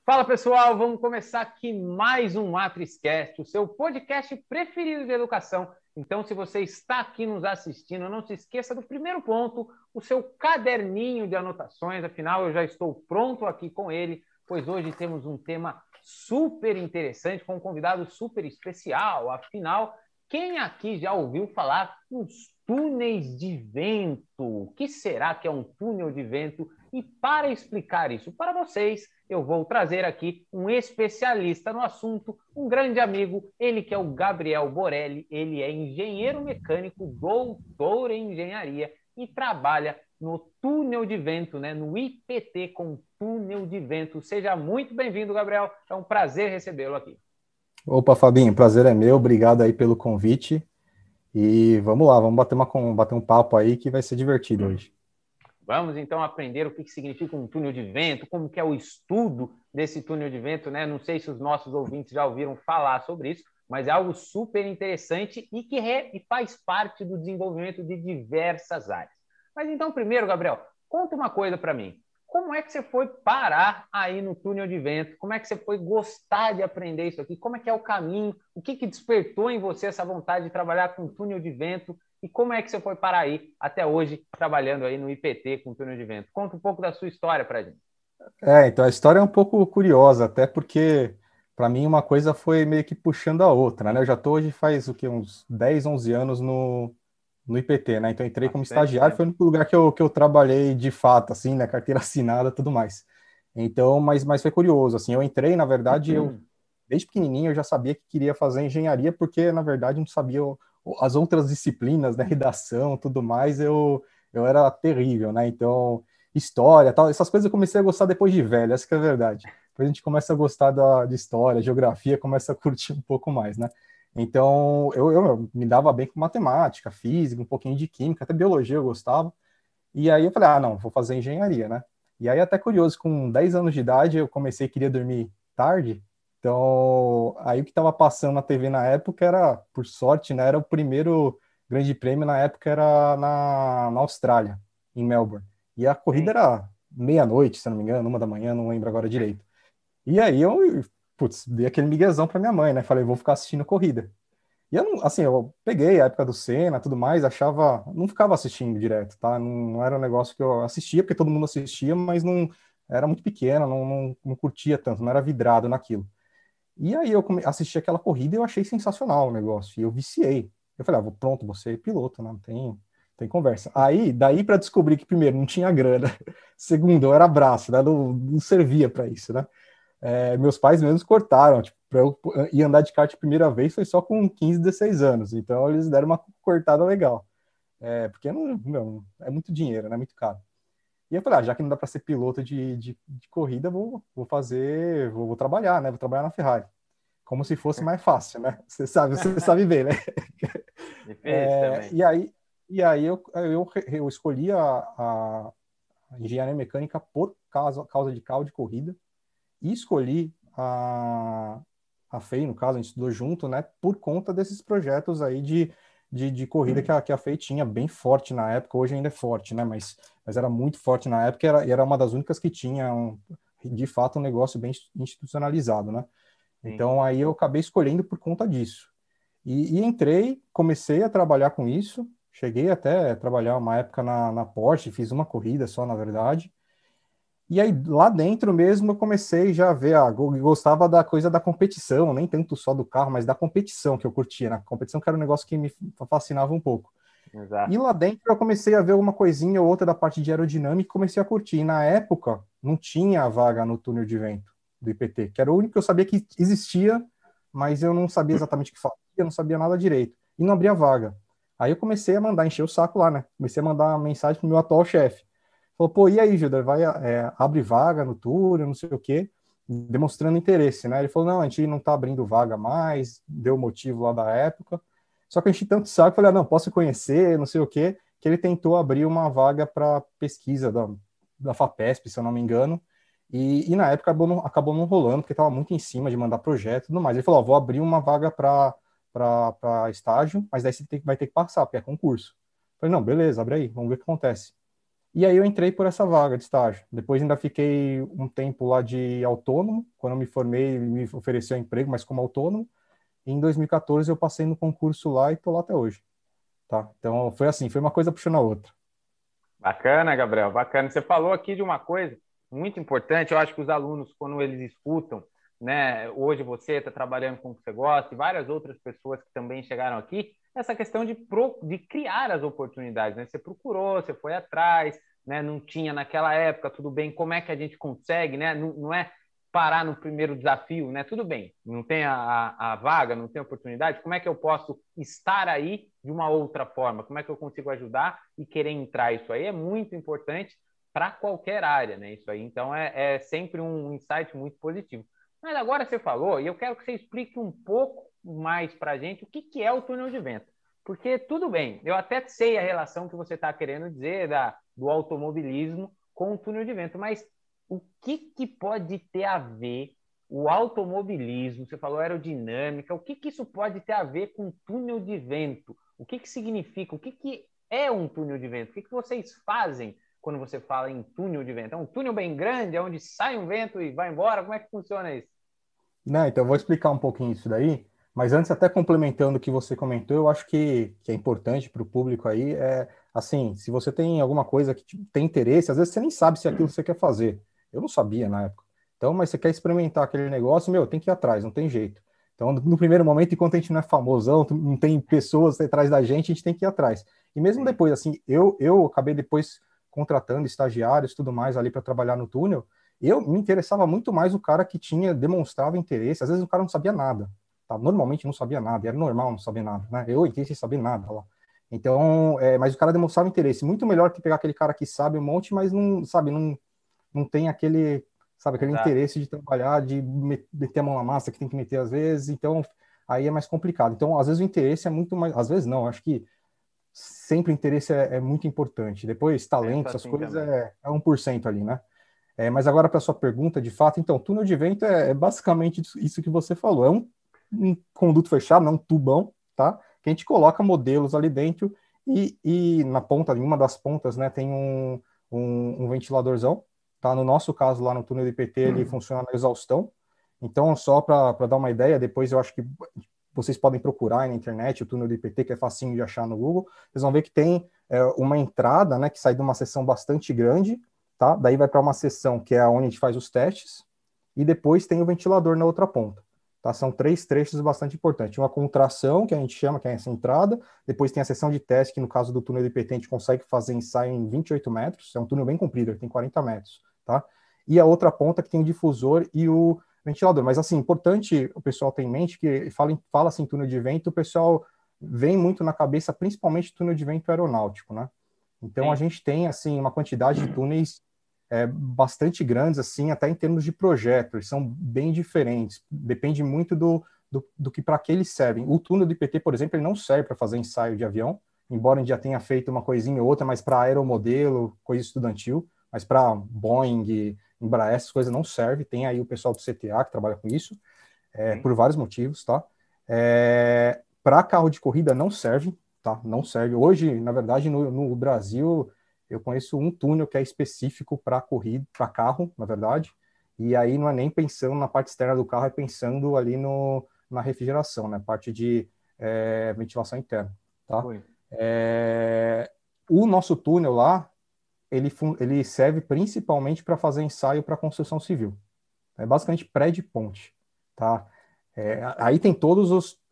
Fala pessoal, vamos começar aqui mais um MatrizCast, o seu podcast preferido de educação. Então, se você está aqui nos assistindo, não se esqueça do primeiro ponto, o seu caderninho de anotações. Afinal, eu já estou pronto aqui com ele, pois hoje temos um tema super interessante, com um convidado super especial. Afinal, quem aqui já ouviu falar nos túneis de vento? O que será que é um túnel de vento? E para explicar isso para vocês, eu vou trazer aqui um especialista no assunto, um grande amigo, ele que é o Gabriel Borelli, ele é engenheiro mecânico, doutor em engenharia e trabalha no túnel de vento, né? No IPT com túnel de vento. Seja muito bem-vindo, Gabriel, é um prazer recebê-lo aqui. Opa, Fabinho, prazer é meu, obrigado aí pelo convite e vamos lá, vamos bater um papo aí que vai ser divertido hoje. Vamos então aprender o que significa um túnel de vento, como que é o estudo desse túnel de vento, né? Não sei se os nossos ouvintes já ouviram falar sobre isso, mas é algo super interessante e que faz parte do desenvolvimento de diversas áreas. Mas então, primeiro, Gabriel, conta uma coisa para mim. Como é que você foi parar aí no túnel de vento? Como é que você foi gostar de aprender isso aqui? Como é que é o caminho? O que despertou em você essa vontade de trabalhar com túnel de vento? E como é que você foi parar aí até hoje trabalhando aí no IPT com túnel de vento? Conta um pouco da sua história para a gente. Então a história é um pouco curiosa, até porque para mim uma coisa foi meio que puxando a outra, né? Eu já estou hoje faz uns 10, 11 anos no IPT, né? Então entrei como Bastante estagiário, tempo. foi o único lugar que eu trabalhei de fato, assim, né? Carteira assinada e tudo mais. Então, mas foi curioso, assim, eu entrei, na verdade, desde pequenininho eu já sabia que queria fazer engenharia, porque na verdade não sabia as outras disciplinas, né? Redação, tudo mais, eu era terrível, né? Então história, tal, essas coisas eu comecei a gostar depois de velho, essa que é a verdade. Depois a gente começa a gostar de história, geografia, começa a curtir um pouco mais, né? Então, eu me dava bem com matemática, física, um pouquinho de química, até biologia eu gostava. E aí eu falei, não, vou fazer engenharia, né? E aí até curioso, com 10 anos de idade eu queria dormir tarde. Então, aí o que estava passando na TV na época era, por sorte, né, era o primeiro grande prêmio na época era na Austrália, em Melbourne. E a corrida Sim. era meia-noite, se não me engano, 1 da manhã, não lembro agora direito. E aí dei aquele miguezão para minha mãe, né? Falei, vou ficar assistindo corrida. E eu não, assim, eu peguei a época do Senna, tudo mais, achava, não ficava assistindo direto, tá? Não era um negócio que eu assistia, porque todo mundo assistia, mas não era muito pequeno, não curtia tanto, não era vidrado naquilo. E aí eu assisti aquela corrida e eu achei sensacional o negócio, e eu viciei. Eu falei, pronto, vou ser piloto, né? Não tem conversa. Aí, daí para descobrir que, primeiro, não tinha grana, segundo, eu era braço, né? Não servia para isso, né? Meus pais mesmos cortaram, tipo, para eu ir andar de kart a primeira vez foi só com 15, 16 anos, então eles deram uma cortada legal, porque não, é muito dinheiro, né, muito caro. E eu falei, já que não dá para ser piloto de corrida, vou trabalhar, né, vou trabalhar na Ferrari, como se fosse mais fácil, né, você sabe bem, né. Difícil também. E aí eu escolhi a engenharia mecânica por causa de carro de corrida, e escolhi a FEI, no caso, a gente estudou junto, né, por conta desses projetos aí de corrida que a FEI tinha bem forte na época, hoje ainda é forte, né, mas era muito forte na época e era uma das únicas que tinha, de fato, um negócio bem institucionalizado, né. Sim. Então, aí eu acabei escolhendo por conta disso. E entrei, comecei a trabalhar com isso, cheguei até a trabalhar uma época na Porsche, fiz uma corrida só, na verdade. E aí, lá dentro mesmo, eu comecei já a ver, gostava da coisa da competição, nem tanto só do carro, mas da competição que eu curtia, né? A competição que era um negócio que me fascinava um pouco. E Exato. lá dentro eu comecei a ver alguma coisinha ou outra da parte de aerodinâmica e comecei a curtir. E na época, não tinha a vaga no túnel de vento do IPT, que era o único que eu sabia que existia, mas eu não sabia exatamente o que fazia, não sabia nada direito. E não abria vaga. Aí eu comecei a mandar, encher o saco lá, né? Comecei a mandar uma mensagem pro meu atual chefe. Falou, pô, e aí, Gilda, abre vaga no túnel, não sei o quê, demonstrando interesse, né? Ele falou, não, a gente não tá abrindo vaga mais, deu o motivo lá da época. Só que a gente tanto sabe, falei, não, posso conhecer, não sei o quê, que ele tentou abrir uma vaga para pesquisa da FAPESP, se eu não me engano, e na época acabou não rolando, porque estava muito em cima de mandar projeto e tudo mais. Ele falou, vou abrir uma vaga para estágio, mas daí você vai ter que passar, porque é concurso. Eu falei, não, beleza, abre aí, vamos ver o que acontece. E aí eu entrei por essa vaga de estágio. Depois ainda fiquei um tempo lá de autônomo. Quando eu me formei, me ofereceu emprego, mas como autônomo. E em 2014 eu passei no concurso lá e estou lá até hoje. Tá? Então foi assim, foi uma coisa puxando a outra. Bacana, Gabriel, bacana. Você falou aqui de uma coisa muito importante. Eu acho que os alunos, quando eles escutam, né, hoje você está trabalhando com o que você gosta e várias outras pessoas que também chegaram aqui, essa questão de criar as oportunidades, né? Você procurou, você foi atrás, né? Não tinha naquela época, tudo bem. Como é que a gente consegue, né? Não é parar no primeiro desafio, né? Tudo bem, não tem a vaga, não tem a oportunidade, como é que eu posso estar aí de uma outra forma? Como é que eu consigo ajudar e querer entrar? Isso aí é muito importante para qualquer área, né? Isso aí, então, é sempre um insight muito positivo. Mas agora você falou, e eu quero que você explique um pouco mais para a gente o que é o túnel de vento. Porque tudo bem, eu até sei a relação que você está querendo dizer do automobilismo com o túnel de vento, mas o que pode ter a ver o automobilismo? Você falou aerodinâmica, o que isso pode ter a ver com túnel de vento? O que significa? O que é um túnel de vento? O que vocês fazem quando você fala em túnel de vento? É um túnel bem grande, é onde sai um vento e vai embora? Como é que funciona isso? Né, então eu vou explicar um pouquinho isso daí, mas antes, até complementando o que você comentou, eu acho que é importante para o público aí, assim, se você tem alguma coisa que tem interesse, às vezes você nem sabe se é aquilo que você quer fazer. Eu não sabia na época. Então, mas você quer experimentar aquele negócio, meu, tem que ir atrás, não tem jeito. Então, no primeiro momento, enquanto a gente não é famosão, não tem pessoas atrás da gente, a gente tem que ir atrás. E mesmo Sim. depois, assim, eu acabei depois contratando estagiários e tudo mais ali para trabalhar no túnel. Eu me interessava muito mais o cara que demonstrava interesse. Às vezes o cara não sabia nada, tá? Normalmente não sabia nada, era normal não saber nada, né? Eu entrei sem saber nada lá. Então, mas o cara demonstrava interesse. Muito melhor que pegar aquele cara que sabe um monte, mas não, sabe, não tem aquele, sabe, aquele Exato. interesse de trabalhar, de meter a mão na massa que tem que meter às vezes. Então, aí é mais complicado. Então, às vezes o interesse é muito mais, às vezes não, acho que sempre o interesse é muito importante. Depois, Penso talento, essas assim coisas também. é 1% ali, né? Mas agora, para sua pergunta, de fato, então, túnel de vento é basicamente isso que você falou. É um conduto fechado, não um tubão, tá? Que a gente coloca modelos ali dentro e na ponta, em uma das pontas, né, tem um ventiladorzão, tá? No nosso caso, lá no túnel de PT, ele funciona na exaustão. Então, só para dar uma ideia, depois eu acho que vocês podem procurar aí na internet o túnel de PT, que é facinho de achar no Google. Vocês vão ver que tem uma entrada, né, que sai de uma seção bastante grande, tá? Daí vai para uma seção que é onde a gente faz os testes, e depois tem o ventilador na outra ponta. Tá? São 3 trechos bastante importantes. Uma contração, que a gente chama, que é essa entrada, depois tem a seção de teste, que no caso do túnel de PT a gente consegue fazer ensaio em 28 metros, é um túnel bem comprido, ele tem 40 metros. Tá? E a outra ponta que tem o difusor e o ventilador. Mas assim, importante o pessoal ter em mente que fala assim túnel de vento, o pessoal vem muito na cabeça, principalmente túnel de vento aeronáutico, né? Então a Sim. gente tem assim uma quantidade de túneis bastante grandes, assim, até em termos de projeto, eles são bem diferentes, depende muito do que para que eles servem. O túnel do IPT, por exemplo, ele não serve para fazer ensaio de avião, embora a gente já tenha feito uma coisinha ou outra, mas para aeromodelo, coisa estudantil, mas para Boeing, Embraer, essas coisas não serve. Tem aí o pessoal do CTA que trabalha com isso, Sim. por vários motivos, tá? Para carro de corrida não serve, tá? Não serve. Hoje, na verdade, no Brasil, eu conheço um túnel que é específico para corrida, para carro, na verdade, e aí não é nem pensando na parte externa do carro, é pensando ali na refrigeração, né? Parte de ventilação interna, tá? Ui. O nosso túnel lá, ele serve principalmente para fazer ensaio para construção civil. É basicamente prédio e ponte, tá? Aí tem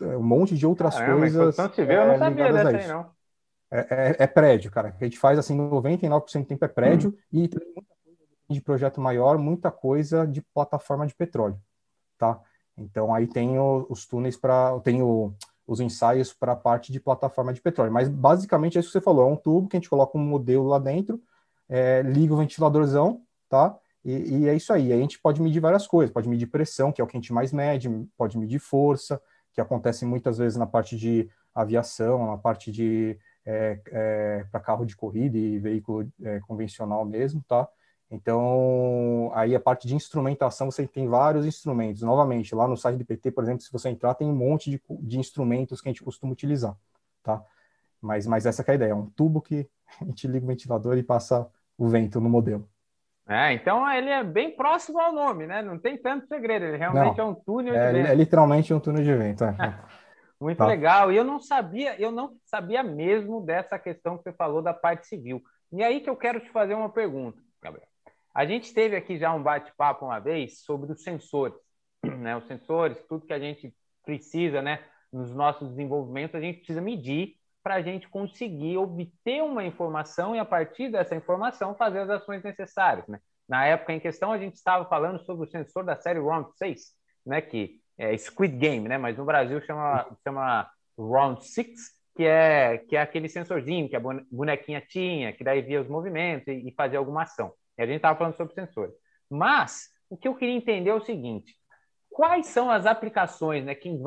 um monte de outras Caramba, em coisas construção civil eu não sabia ligadas a dessa aí, isso. não. É prédio, cara. A gente faz assim, 99% do tempo é prédio e tem muita coisa de projeto maior, muita coisa de plataforma de petróleo, tá? Então aí tem os túneis os ensaios para a parte de plataforma de petróleo. Mas basicamente é isso que você falou, é um tubo que a gente coloca um modelo lá dentro, liga o ventiladorzão, tá? E é isso aí. Aí a gente pode medir várias coisas, pode medir pressão, que é o que a gente mais mede, pode medir força, que acontece muitas vezes na parte de aviação, na parte de para carro de corrida e veículo convencional mesmo, tá? Então, aí a parte de instrumentação, você tem vários instrumentos. Novamente, lá no site do PT, por exemplo, se você entrar, tem um monte de instrumentos que a gente costuma utilizar, tá? Mas essa que é a ideia, é um tubo que a gente liga o ventilador e passa o vento no modelo. Então ele é bem próximo ao nome, né? Não tem tanto segredo, ele realmente é Não, um túnel de é vento. literalmente um túnel de vento. Muito Tá. legal. E eu não sabia mesmo dessa questão que você falou da parte civil. E aí que eu quero te fazer uma pergunta, Gabriel. A gente teve aqui já um bate-papo uma vez sobre os sensores, né? Os sensores, tudo que a gente precisa, né? Nos nossos desenvolvimentos, a gente precisa medir para a gente conseguir obter uma informação e, a partir dessa informação, fazer as ações necessárias, né? Na época em questão, a gente estava falando sobre o sensor da série Round 6, né? Que é Squid Game, né? Mas no Brasil chama Round 6, que é aquele sensorzinho que a bonequinha tinha, que daí via os movimentos e fazia alguma ação. E a gente estava falando sobre sensores. Mas o que eu queria entender é o seguinte: quais são as aplicações, né? Quem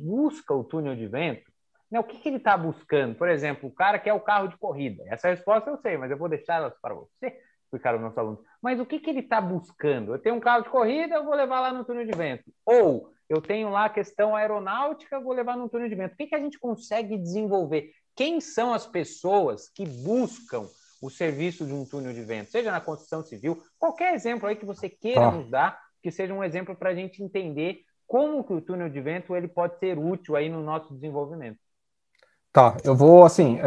busca o túnel de vento, né, o que ele está buscando? Por exemplo, o cara quer o carro de corrida. Essa resposta eu sei, mas eu vou deixar elas para você, explicar aos nossos alunos. Mas o que ele está buscando? Eu tenho um carro de corrida, eu vou levar lá no túnel de vento. Ou eu tenho lá a questão aeronáutica, eu vou levar no túnel de vento. O que a gente consegue desenvolver? Quem são as pessoas que buscam o serviço de um túnel de vento? Seja na construção civil, qualquer exemplo aí que você queira Tá. nos dar, que seja um exemplo para a gente entender como que o túnel de vento ele pode ser útil aí no nosso desenvolvimento. Tá, eu vou, assim,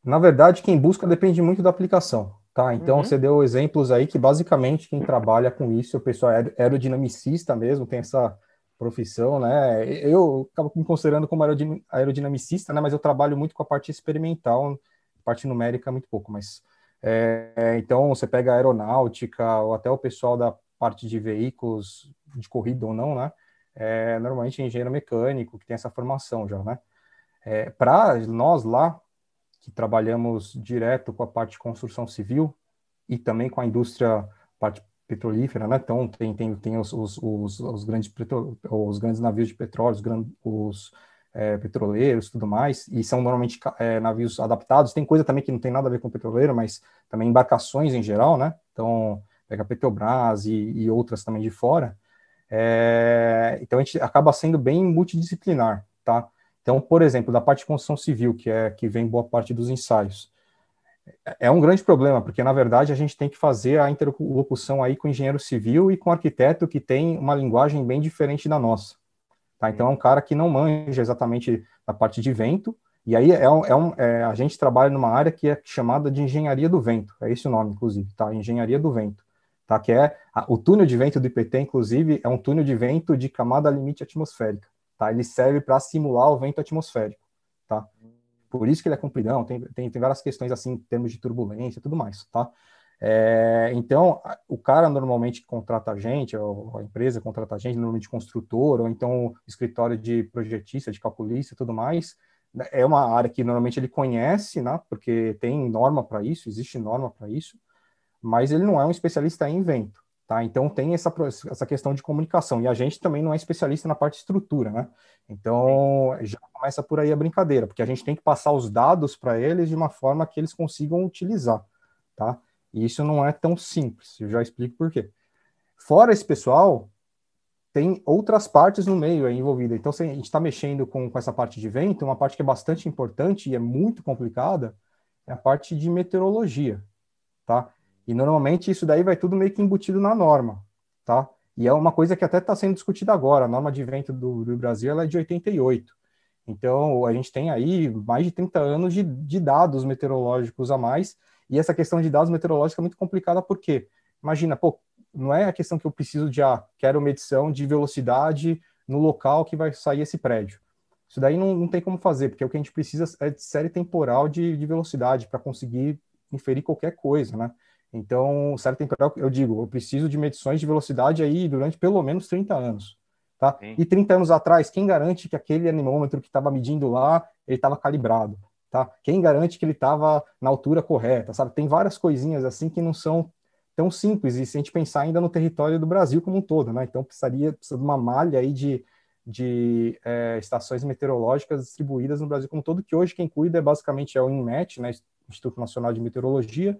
na verdade, quem busca depende muito da aplicação, tá? Então, você Uhum. deu exemplos aí que, basicamente, quem trabalha com isso é o pessoal aerodinamicista mesmo, tem essa profissão, né? Eu acabo me considerando como aerodinamicista, né? Mas eu trabalho muito com a parte experimental, parte numérica muito pouco, mas... então, você pega a aeronáutica, ou até o pessoal da parte de veículos de corrida ou não, né? Normalmente é engenheiro mecânico, que tem essa formação já, né? Para nós lá, que trabalhamos direto com a parte de construção civil e também com a indústria, parte petrolífera, né? Então, tem os grandes navios de petróleo, os petroleiros, tudo mais, e são normalmente navios adaptados. Tem coisa também que não tem nada a ver com petroleiro, mas também embarcações em geral, né? Então, pega a Petrobras e outras também de fora. Então, a gente acaba sendo bem multidisciplinar, tá? Então, por exemplo, da parte de construção civil, que vem boa parte dos ensaios, é um grande problema, porque, na verdade, a gente tem que fazer a interlocução aí com o engenheiro civil e com o arquiteto que tem uma linguagem bem diferente da nossa, tá? Então, é um cara que não manja exatamente da parte de vento, e aí a gente trabalha numa área que é chamada de engenharia do vento, é esse o nome, inclusive, tá? Engenharia do vento, tá? Que o túnel de vento do IPT, inclusive, é um túnel de vento de camada limite atmosférica, tá? Ele serve para simular o vento atmosférico, tá? Por isso que ele é compridão, tem várias questões assim, em termos de turbulência e tudo mais, tá? Então, o cara normalmente contrata a gente, ou a empresa contrata a gente, normalmente construtor, ou então escritório de projetista, de calculista e tudo mais. É uma área que normalmente ele conhece, né? Porque tem norma para isso, existe norma para isso, mas ele não é um especialista em vento, tá? Então tem essa questão de comunicação, e a gente também não é especialista na parte de estrutura, né? Sim. Então já começa por aí a brincadeira, porque a gente tem que passar os dados para eles de uma forma que eles consigam utilizar, tá? E isso não é tão simples, eu já explico por quê. Fora esse pessoal, tem outras partes no meio aí envolvida. Então, se a gente está mexendo com essa parte de vento, uma parte que é bastante importante e é muito complicada é a parte de meteorologia, tá? E normalmente isso daí vai tudo meio que embutido na norma, tá? E é uma coisa que até está sendo discutida agora. A norma de vento do Brasil ela é de 88. Então, a gente tem aí mais de 30 anos de dados meteorológicos a mais. E essa questão de dados meteorológicos é muito complicada porque, imagina, pô, não é a questão que eu preciso de, quero medição de velocidade no local que vai sair esse prédio. Isso daí não tem como fazer, porque o que a gente precisa é de série temporal de velocidade para conseguir inferir qualquer coisa, né? Então, série temporal, eu digo, eu preciso de medições de velocidade aí durante pelo menos 30 anos, tá? Sim. E 30 anos atrás, quem garante que aquele anemômetro que estava medindo lá, ele estava calibrado, tá? Quem garante que ele estava na altura correta, sabe? Tem várias coisinhas assim que não são tão simples, e se a gente pensar ainda no território do Brasil como um todo, né? Então, precisa de uma malha aí de estações meteorológicas distribuídas no Brasil como um todo, que hoje quem cuida basicamente é o INMET, né? Instituto Nacional de Meteorologia,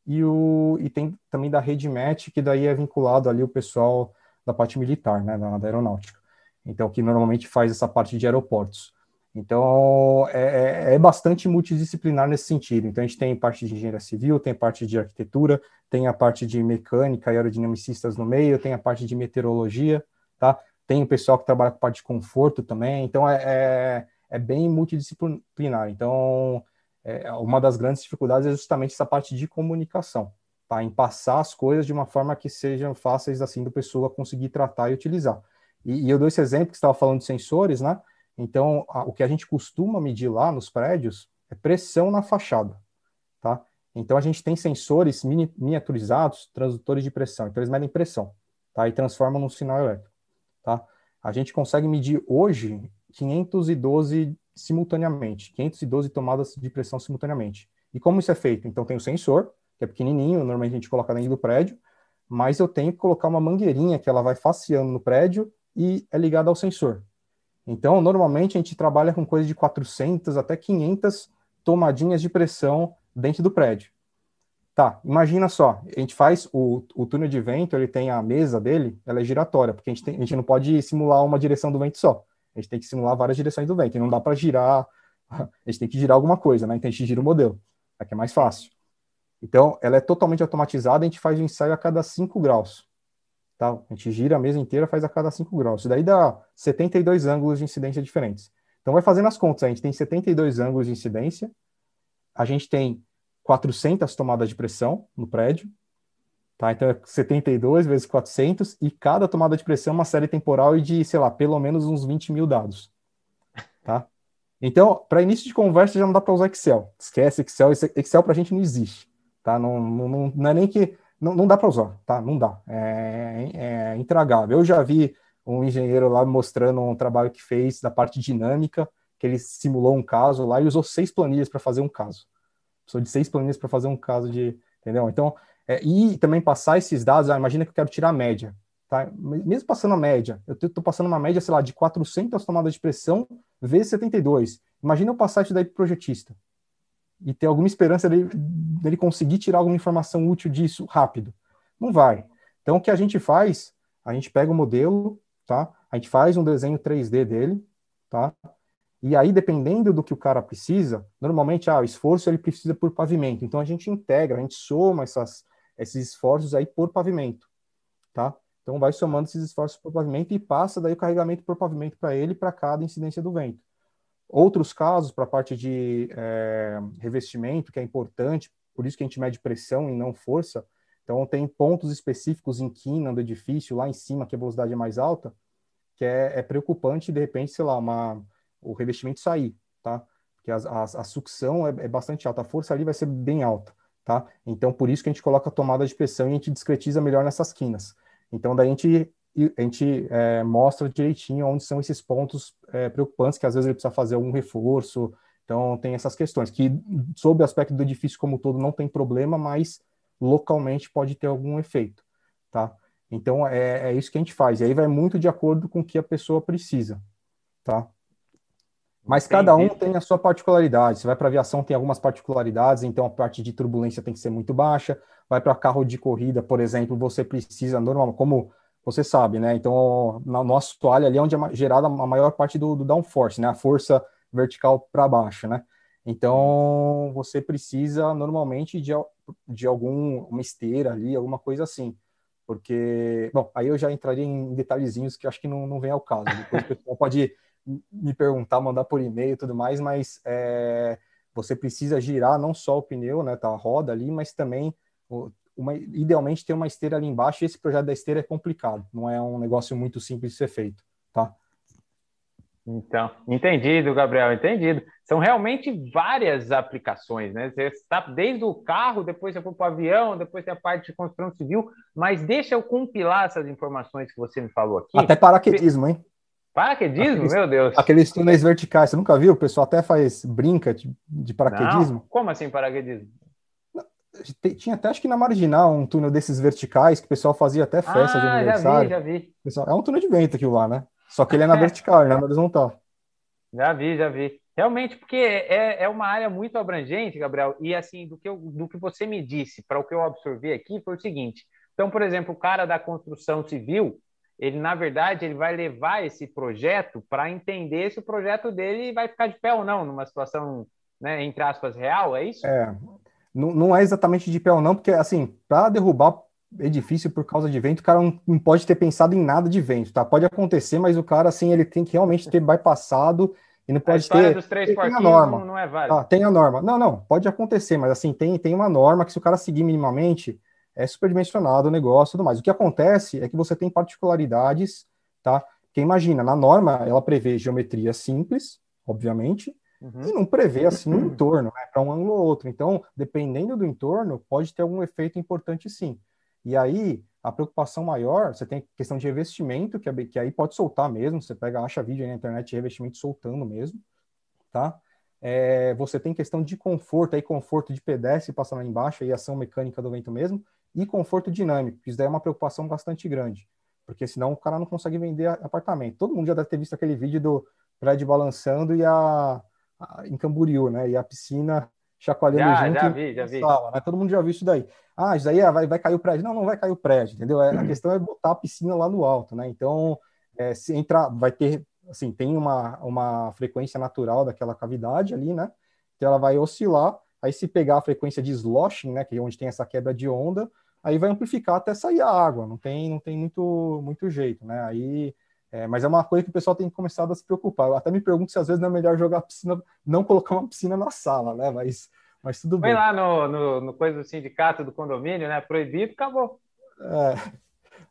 e tem também da REDMET, que daí é vinculado ali o pessoal da parte militar, né, da aeronáutica. Então, que normalmente faz essa parte de aeroportos. Então, é bastante multidisciplinar nesse sentido. Então, a gente tem parte de engenharia civil, tem parte de arquitetura, tem a parte de mecânica e aerodinamicistas no meio, tem a parte de meteorologia, tá? Tem o pessoal que trabalha com parte de conforto também. Então, é bem multidisciplinar. Então, uma das grandes dificuldades é justamente essa parte de comunicação, tá? Em passar as coisas de uma forma que sejam fáceis, assim, da pessoa conseguir tratar e utilizar. E eu dou esse exemplo que você estava falando de sensores, né? Então, o que a gente costuma medir lá nos prédios é pressão na fachada, tá? Então, a gente tem sensores miniaturizados, transdutores de pressão. Então, eles medem pressão, tá? E transformam num sinal elétrico, tá? A gente consegue medir hoje 512 simultaneamente, 512 tomadas de pressão simultaneamente. E como isso é feito? Então, tem o sensor, que é pequenininho, normalmente a gente coloca dentro do prédio, mas eu tenho que colocar uma mangueirinha que ela vai faceando no prédio e é ligada ao sensor. Então, normalmente, a gente trabalha com coisa de 400 até 500 tomadinhas de pressão dentro do prédio. Tá, imagina só, a gente faz o túnel de vento, ele tem a mesa dele, ela é giratória, porque a gente não pode simular uma direção do vento só. A gente tem que simular várias direções do vento, e não dá para girar, a gente tem que girar alguma coisa, né? Então, a gente gira o modelo, aqui é mais fácil. Então, ela é totalmente automatizada, a gente faz o ensaio a cada 5 graus. Tá? A gente gira a mesa inteira, faz a cada 5 graus. Isso daí dá 72 ângulos de incidência diferentes. Então, vai fazendo as contas. A gente tem 72 ângulos de incidência, a gente tem 400 tomadas de pressão no prédio, tá? Então, é 72 vezes 400, e cada tomada de pressão é uma série temporal de, sei lá, pelo menos uns 20 mil dados. Tá? Então, para início de conversa, já não dá para usar Excel. Esquece Excel. Excel para a gente não existe. Tá? Não é nem que... Não dá para usar, tá? Não dá. É intragável. Eu já vi um engenheiro lá mostrando um trabalho que fez da parte dinâmica, que ele simulou um caso lá e usou 6 planilhas para fazer um caso. Precisou de 6 planilhas para fazer um caso de... Entendeu? Então, e também passar esses dados, imagina que eu quero tirar a média. Tá? Mesmo passando a média, eu estou passando uma média, sei lá, de 400 tomadas de pressão vezes 72. Imagina eu passar isso daí para o projetista e ter alguma esperança dele conseguir tirar alguma informação útil disso rápido. Não vai. Então, o que a gente faz? A gente pega o modelo, tá? A gente faz um desenho 3D dele, tá? E aí, dependendo do que o cara precisa, normalmente, o esforço ele precisa por pavimento. Então, a gente integra, a gente soma esses esforços aí por pavimento, tá? Então, vai somando esses esforços por pavimento e passa daí o carregamento por pavimento para ele, para cada incidência do vento. Outros casos, para a parte de revestimento, que é importante, por isso que a gente mede pressão e não força. Então, tem pontos específicos em quina do edifício, lá em cima, que a velocidade é mais alta, que é preocupante, de repente, sei lá, o revestimento sair, tá? Porque a sucção é bastante alta, a força ali vai ser bem alta, tá? Então, por isso que a gente coloca a tomada de pressão e a gente discretiza melhor nessas quinas. Então, daí a gente mostra direitinho onde são esses pontos preocupantes, que às vezes ele precisa fazer algum reforço. Então, tem essas questões, que sob o aspecto do edifício como um todo não tem problema, mas localmente pode ter algum efeito, tá? Então, é isso que a gente faz. E aí vai muito de acordo com o que a pessoa precisa, tá? Mas Entendi. cada um tem a sua particularidade. Você vai para aviação, tem algumas particularidades, então a parte de turbulência tem que ser muito baixa. Vai para carro de corrida, por exemplo, você precisa, normal, como você sabe, né? Então, na nossa toalha ali é onde é gerada a maior parte do downforce, né? A força vertical para baixo, né? Então, você precisa normalmente de uma esteira ali, alguma coisa assim. Porque, bom, aí eu já entraria em detalhezinhos que eu acho que não vem ao caso. Depois o pessoal pode me perguntar, mandar por e-mail e tudo mais, mas você precisa girar não só o pneu, né, tá, a roda ali, mas também, idealmente, ter uma esteira ali embaixo, e esse projeto da esteira é complicado, não é um negócio muito simples de ser feito, tá? Então, entendido, Gabriel, entendido. São realmente várias aplicações, né? Você está desde o carro, depois você foi para o avião, depois tem a parte de construção civil, mas deixa eu compilar essas informações que você me falou aqui. Até paraquedismo, hein? Paraquedismo? Meu Deus. Aqueles túneis verticais, você nunca viu? O pessoal até brinca de paraquedismo. Não, como assim paraquedismo? Tinha até, acho que na Marginal, um túnel desses verticais que o pessoal fazia até festa de aniversário. Já vi. Pessoal, é um túnel de vento aquilo lá, né? Só que ele é na vertical, ele não é na horizontal. Já vi. Realmente, porque é uma área muito abrangente, Gabriel, e assim, do que você me disse, para o que eu absorvi aqui, foi o seguinte. Então, por exemplo, o cara da construção civil, ele, na verdade, ele vai levar esse projeto para entender se o projeto dele vai ficar de pé ou não, numa situação, né, entre aspas, real, é isso? Não é exatamente de pé ou não, porque, assim, para derrubar edifício por causa de vento, o cara não pode ter pensado em nada de vento, tá? Pode acontecer, mas o cara, assim, ele tem que realmente ter bypassado e não A pode história ter... dos três Tem a porquinhos norma, não é válida. tá? Tem a norma. Não, pode acontecer, mas, assim, tem uma norma que se o cara seguir minimamente, é superdimensionado o negócio e tudo mais. O que acontece é que você tem particularidades, tá? Porque imagina, na norma, ela prevê geometria simples, obviamente, e Uhum. não prevê assim o entorno, né, para um ângulo ou outro. Então, dependendo do entorno, pode ter algum efeito importante sim. E aí, a preocupação maior, você tem questão de revestimento, que aí pode soltar mesmo, você pega, acha vídeo aí na internet de revestimento soltando mesmo, tá? Você tem questão de conforto, aí conforto de pedestre passando lá embaixo, aí ação mecânica do vento mesmo, e conforto dinâmico, isso daí é uma preocupação bastante grande, porque senão o cara não consegue vender apartamento. Todo mundo já deve ter visto aquele vídeo do prédio balançando em Camboriú, né? E a piscina chacoalhando junto Já e vi, já na vi. sala, né? Todo mundo já viu isso daí. Ah, isso daí vai cair o prédio. Não vai cair o prédio, entendeu? A questão é botar a piscina lá no alto, né? Então, se entrar, vai ter, assim, tem uma frequência natural daquela cavidade ali, né? Então ela vai oscilar. Aí se pegar a frequência de sloshing, né? Que é onde tem essa quebra de onda, aí vai amplificar até sair a água. Não tem muito jeito, né? Mas é uma coisa que o pessoal tem começado a se preocupar. Eu até me pergunto se às vezes não é melhor jogar a piscina, não colocar uma piscina na sala, né? Mas tudo Foi bem. lá no coisa do sindicato do condomínio, né? Proibido, acabou.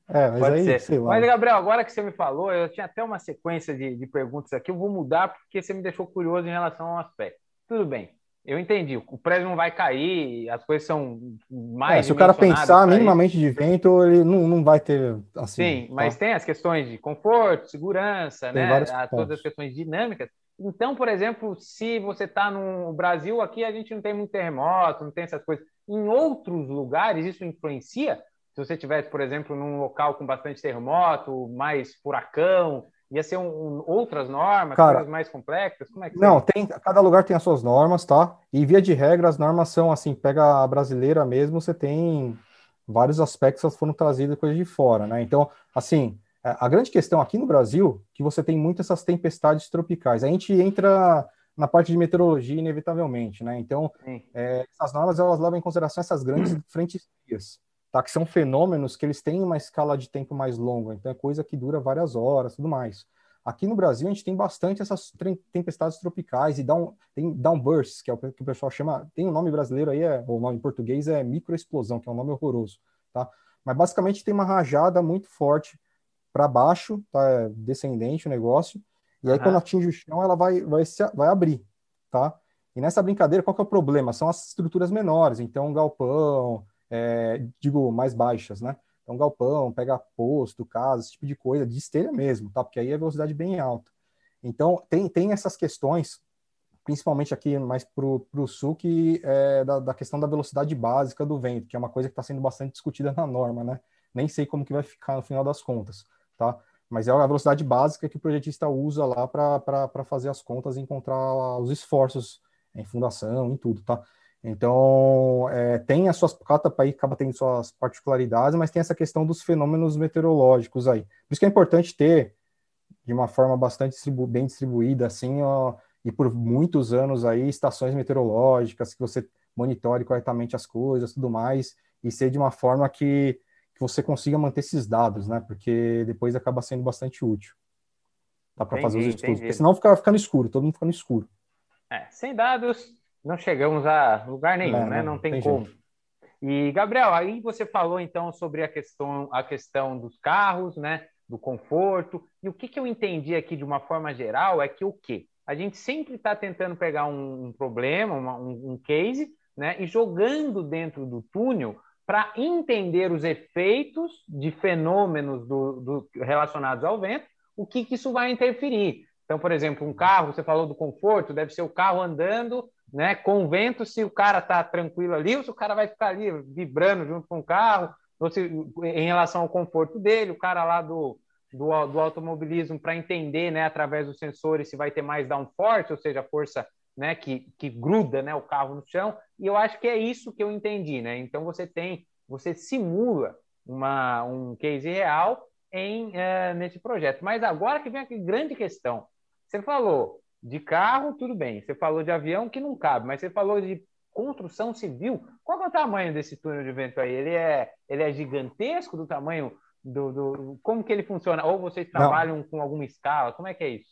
Mas Pode aí, ser. sei Mas, lá. Gabriel, agora que você me falou, eu tinha até uma sequência de perguntas aqui. Eu vou mudar porque você me deixou curioso em relação ao aspecto. Tudo bem, eu entendi. O prédio não vai cair, as coisas são mais Se o cara dimensionadas pensar para isso. minimamente de vento, ele não vai ter, assim, Sim, mas tá? tem as questões de conforto, segurança, Tem né? vários Todas as pontos. questões dinâmicas. Então, por exemplo, se você está no Brasil, aqui a gente não tem muito terremoto, não tem essas coisas. Em outros lugares, isso influencia? Se você tivesse, por exemplo, num local com bastante terremoto, mais furacão, ia ser outras normas, Cara, coisas mais complexas? Como é que não, seria? cada lugar tem as suas normas, tá? E via de regra, as normas são assim, pega a brasileira mesmo, você tem vários aspectos que foram trazidos coisa de fora, né? Então, assim, a grande questão aqui no Brasil, que você tem muitas essas tempestades tropicais. A gente entra na parte de meteorologia inevitavelmente, né? Então, Sim. essas normas, elas levam em consideração essas grandes frentes frias, tá? Que são fenômenos que eles têm uma escala de tempo mais longa, então é coisa que dura várias horas, tudo mais. Aqui no Brasil, a gente tem bastante essas tempestades tropicais e tem downbursts, que é o que o pessoal chama, tem um nome brasileiro aí, o nome em português é microexplosão, que é um nome horroroso, tá? Mas basicamente tem uma rajada muito forte para baixo, tá? Descendente o negócio, e aí quando Aham. atinge o chão, ela vai abrir, tá? E nessa brincadeira, qual que é o problema? São as estruturas menores, então galpão, digo, mais baixas, né? Então, galpão, pega posto, casa, esse tipo de coisa, de esteira mesmo, tá? Porque aí a velocidade bem alta. Então, tem essas questões, principalmente aqui mais para o sul, que é da questão da velocidade básica do vento, que é uma coisa que está sendo bastante discutida na norma, né? Nem sei como que vai ficar no final das contas, tá? Mas é a velocidade básica que o projetista usa lá para fazer as contas e encontrar os esforços em fundação, em tudo, tá? Então, tem as suas, cada país acaba tendo suas particularidades, mas tem essa questão dos fenômenos meteorológicos aí. Por isso que é importante ter, de uma forma bastante bem distribuída, assim, ó, e por muitos anos aí, estações meteorológicas, que você monitore corretamente as coisas, tudo mais, e ser de uma forma que você consiga manter esses dados, né? Porque depois acaba sendo bastante útil. Dá para fazer os Entendi, estudos, porque entendi. senão fica ficando escuro, todo mundo ficando escuro. Sem dados, não chegamos a lugar nenhum, né? Não Não tem tem como. jeito. E, Gabriel, aí você falou então sobre a questão dos carros, né? Do conforto. E o que eu entendi aqui de uma forma geral é que o quê? A gente sempre está tentando pegar um problema, um case, né? E jogando dentro do túnel para entender os efeitos de fenômenos relacionados ao vento, o que isso vai interferir. Então, por exemplo, um carro, você falou do conforto, deve ser o carro andando, né, com o vento, se o cara está tranquilo ali, ou se o cara vai ficar ali vibrando junto com o carro, ou se, em relação ao conforto dele, o cara lá do automobilismo, para entender, né, através dos sensores, se vai ter mais downforce, ou seja, a força, né, que gruda, né, o carro no chão, e eu acho que é isso que eu entendi, né? Então você simula um case real nesse projeto. Mas agora que vem a grande questão. Você falou de carro, tudo bem. Você falou de avião, que não cabe. Mas você falou de construção civil. Qual é o tamanho desse túnel de vento aí? Ele é gigantesco do tamanho como que ele funciona? Ou vocês Não, trabalham com alguma escala? Como é que é isso?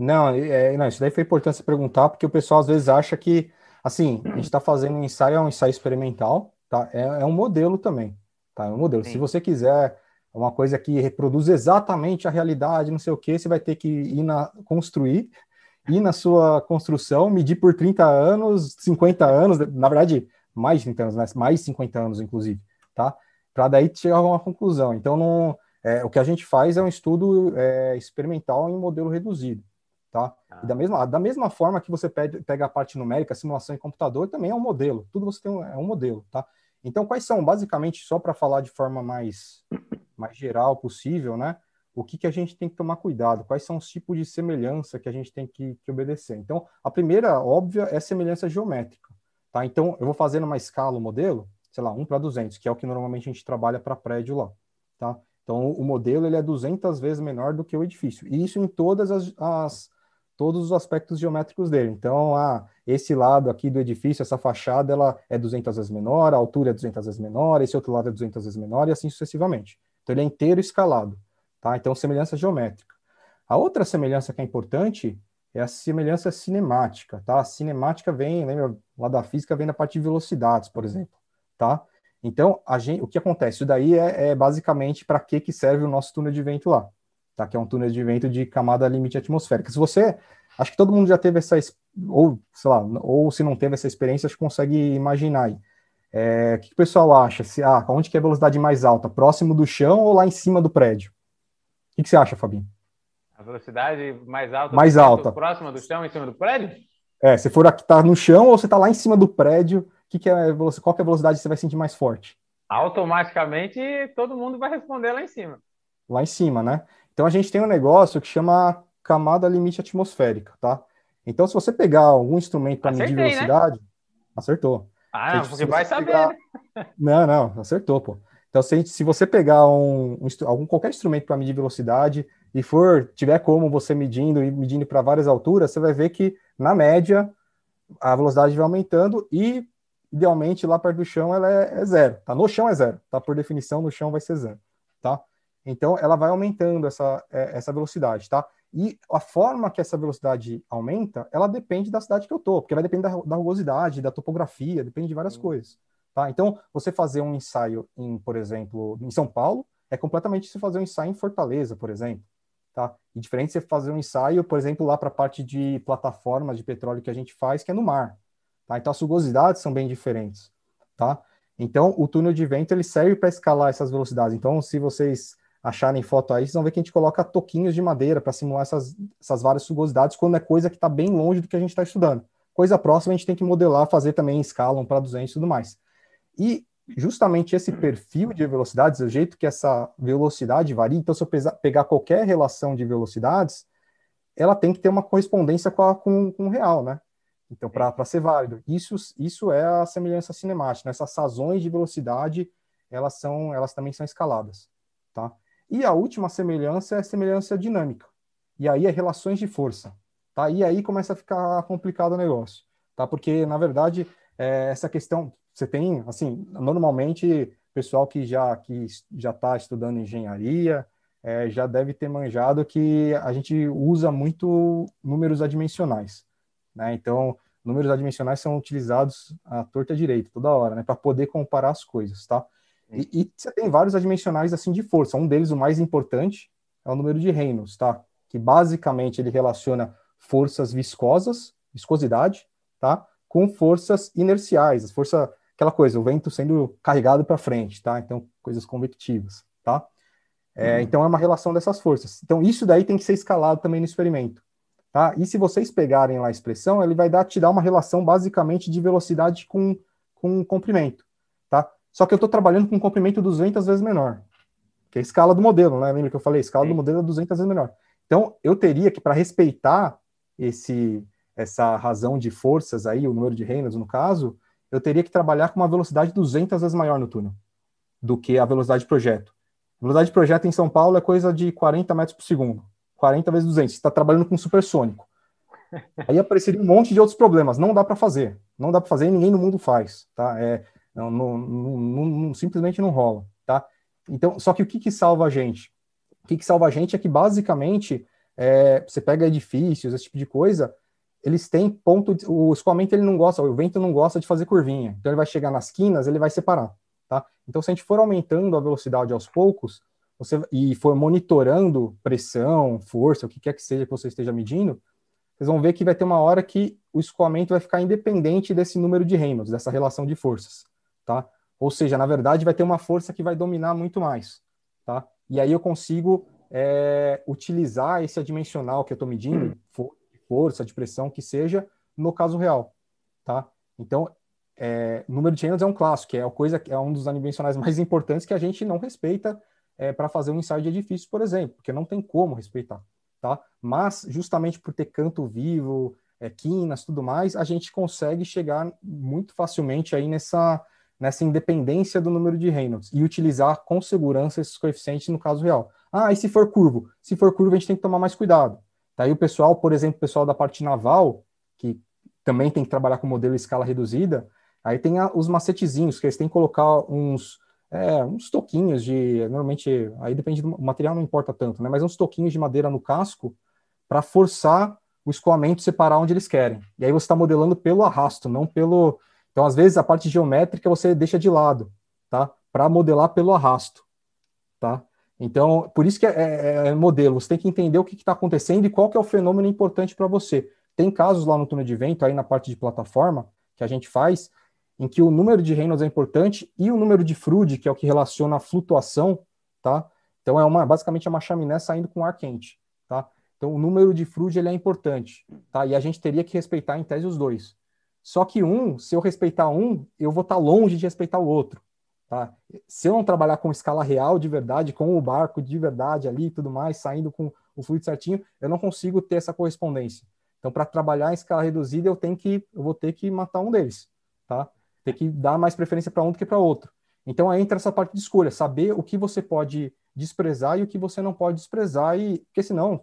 não, não, isso daí foi importante você perguntar, porque o pessoal às vezes acha que, assim, a gente está fazendo um ensaio, é um ensaio experimental, tá? É um modelo também, tá? É um modelo. Se Sim. você quiser uma coisa que reproduz exatamente a realidade, não sei o quê, você vai ter que construir, ir na sua construção, medir por 30 anos, 50 anos, na verdade, mais de 30 anos, né? Mais 50 anos, inclusive, tá? Para daí chegar a uma conclusão. Então, não, o que a gente faz é um estudo experimental em modelo reduzido. Tá? E Ah, da mesma forma que você pega a parte numérica, simulação em computador, também é um modelo. Tudo você tem é um modelo. Tá? Então, quais são, basicamente, só para falar de forma mais geral possível, né? O que a gente tem que tomar cuidado? Quais são os tipos de semelhança que a gente tem que obedecer? Então, a primeira, óbvia, é semelhança geométrica. Tá? Então, eu vou fazer numa escala o modelo, sei lá, 1:200, que é o que normalmente a gente trabalha para prédio lá. Tá? Então, o modelo ele é 200 vezes menor do que o edifício. E isso em todos os aspectos geométricos dele. Então, esse lado aqui do edifício, essa fachada, ela é 200 vezes menor, a altura é 200 vezes menor, esse outro lado é 200 vezes menor, e assim sucessivamente. Então, ele é inteiro escalado. Tá? Então, semelhança geométrica. A outra semelhança que é importante é a semelhança cinemática. Tá? A cinemática vem, lembra, lá da física, vem da parte de velocidades, por exemplo. Tá? Então, o que acontece? Isso daí é basicamente para que serve o nosso túnel de vento lá, tá? Que é um túnel de vento de camada limite atmosférica. Acho que todo mundo já teve ou, sei lá, ou se não teve essa experiência, acho que consegue imaginar aí. O que o pessoal acha? Onde que é a velocidade mais alta? Próximo do chão ou lá em cima do prédio? O que você acha, Fabinho? a velocidade mais alta do Mais vento alta. próxima do chão, em cima do prédio? Se for aqui, tá no chão ou você tá lá em cima do prédio, qual que é a velocidade que você vai sentir mais forte? Automaticamente todo mundo vai responder lá em cima. Lá em cima, né? Então a gente tem um negócio que chama camada limite atmosférica, tá? Então, se você pegar algum instrumento para medir Acertei, né? velocidade, acertou. Ah, não, Se porque você vai saber, pegar. né? Não, não, acertou, pô. Então, se você pegar qualquer instrumento para medir velocidade e tiver como você medindo para várias alturas, você vai ver que, na média, a velocidade vai aumentando e, idealmente, lá perto do chão ela é zero. Tá? No chão é zero, tá? Por definição, no chão vai ser zero, tá? Então, ela vai aumentando essa velocidade, tá? E a forma que essa velocidade aumenta, ela depende da cidade que eu tô, porque vai depender da rugosidade, da topografia, depende de várias coisas, tá? Então, você fazer um ensaio por exemplo, em São Paulo, é completamente você fazer um ensaio em Fortaleza, por exemplo, tá? E diferente você fazer um ensaio, por exemplo, lá para a parte de plataformas de petróleo que a gente faz, que é no mar, tá? Então, as rugosidades são bem diferentes, tá? Então, o túnel de vento, ele serve para escalar essas velocidades. Então, se vocês acharem foto aí, vocês vão ver que a gente coloca toquinhos de madeira para simular essas várias rugosidades quando é coisa que está bem longe do que a gente está estudando. Coisa próxima a gente tem que modelar, fazer também em escala, 1:200 e tudo mais. E justamente esse perfil de velocidades, o jeito que essa velocidade varia, então se eu pegar qualquer relação de velocidades, ela tem que ter uma correspondência com o real, né? Então, para ser válido. Isso é a semelhança cinemática, né? Essas razões de velocidade, elas também são escaladas, tá? E a última semelhança é a semelhança dinâmica. E aí é relações de força, tá? E aí começa a ficar complicado o negócio, tá? Porque, na verdade, essa questão, você tem, assim, normalmente, pessoal que já está estudando engenharia, já deve ter manjado que a gente usa muito números adimensionais, né? Então, números adimensionais são utilizados à torta direita, toda hora, né? Para poder comparar as coisas, tá? E você tem vários adimensionais assim de força. Um deles, o mais importante, é o número de Reynolds, tá? Que basicamente ele relaciona forças viscosidade, tá? Com forças inerciais, aquela coisa, o vento sendo carregado para frente, tá? Então, coisas convectivas, tá? Então, é uma relação dessas forças. Então, isso daí tem que ser escalado também no experimento, tá? E se vocês pegarem lá a expressão, ele vai te dar uma relação basicamente de velocidade com comprimento, tá? Só que eu estou trabalhando com um comprimento 200 vezes menor, que é a escala do modelo, né? Lembra que eu falei? A escala do modelo é 200 vezes menor. Então, eu teria que, para respeitar essa razão de forças aí, o número de Reynolds no caso, eu teria que trabalhar com uma velocidade 200 vezes maior no túnel do que a velocidade de projeto. Velocidade de projeto em São Paulo é coisa de 40 metros por segundo. 40 vezes 200. Você está trabalhando com supersônico. Aí apareceria um monte de outros problemas. Não dá para fazer. Não dá para fazer e ninguém no mundo faz. Tá? Simplesmente não rola. Tá? Então, só que o que salva a gente? O que salva a gente é que, basicamente, você pega edifícios, esse tipo de coisa, eles têm ponto... O escoamento, ele não gosta, o vento não gosta de fazer curvinha. Então, ele vai chegar nas quinas, ele vai separar. Tá? Então, se a gente for aumentando a velocidade aos poucos, e for monitorando pressão, força, o que quer que seja que você esteja medindo, vocês vão ver que vai ter uma hora que o escoamento vai ficar independente desse número de Reynolds, dessa relação de forças, tá? Ou seja, na verdade, vai ter uma força que vai dominar muito mais, tá? E aí eu consigo utilizar esse adimensional que eu estou medindo, força, de pressão, que seja, no caso real, tá? Então, número de Reynolds é um clássico, é um dos adimensionais mais importantes que a gente não respeita para fazer um ensaio de edifício, por exemplo, porque não tem como respeitar. Tá? Mas, justamente por ter canto vivo, quinas, tudo mais, a gente consegue chegar muito facilmente aí nessa independência do número de Reynolds e utilizar com segurança esses coeficientes no caso real. Ah, e se for curvo? Se for curvo, a gente tem que tomar mais cuidado. Tá? Aí o pessoal, por exemplo, o pessoal da parte naval, que também tem que trabalhar com modelo em escala reduzida, aí tem os macetezinhos, que eles têm que colocar uns toquinhos normalmente, aí depende do material, não importa tanto, né? Mas uns toquinhos de madeira no casco para forçar o escoamento separar onde eles querem. E aí você está modelando pelo arrasto, não pelo... Então, às vezes, a parte geométrica você deixa de lado, tá? Para modelar pelo arrasto, tá? Então, por isso que é modelo. Você tem que entender o que está acontecendo e qual que é o fenômeno importante para você. Tem casos lá no túnel de vento, aí na parte de plataforma, que a gente faz, em que o número de Reynolds é importante e o número de Froude, que é o que relaciona a flutuação, tá? Então, basicamente é uma chaminé saindo com ar quente, tá? Então, o número de Froude, ele é importante, tá? E a gente teria que respeitar, em tese, os dois. Só que se eu respeitar um, eu vou estar longe de respeitar o outro, tá? Se eu não trabalhar com escala real de verdade, com o barco de verdade ali e tudo mais, saindo com o fluido certinho, eu não consigo ter essa correspondência. Então, para trabalhar em escala reduzida, eu vou ter que matar um deles, tá? Ter que dar mais preferência para um do que para outro. Então, aí entra essa parte de escolha, saber o que você pode desprezar e o que você não pode desprezar, porque senão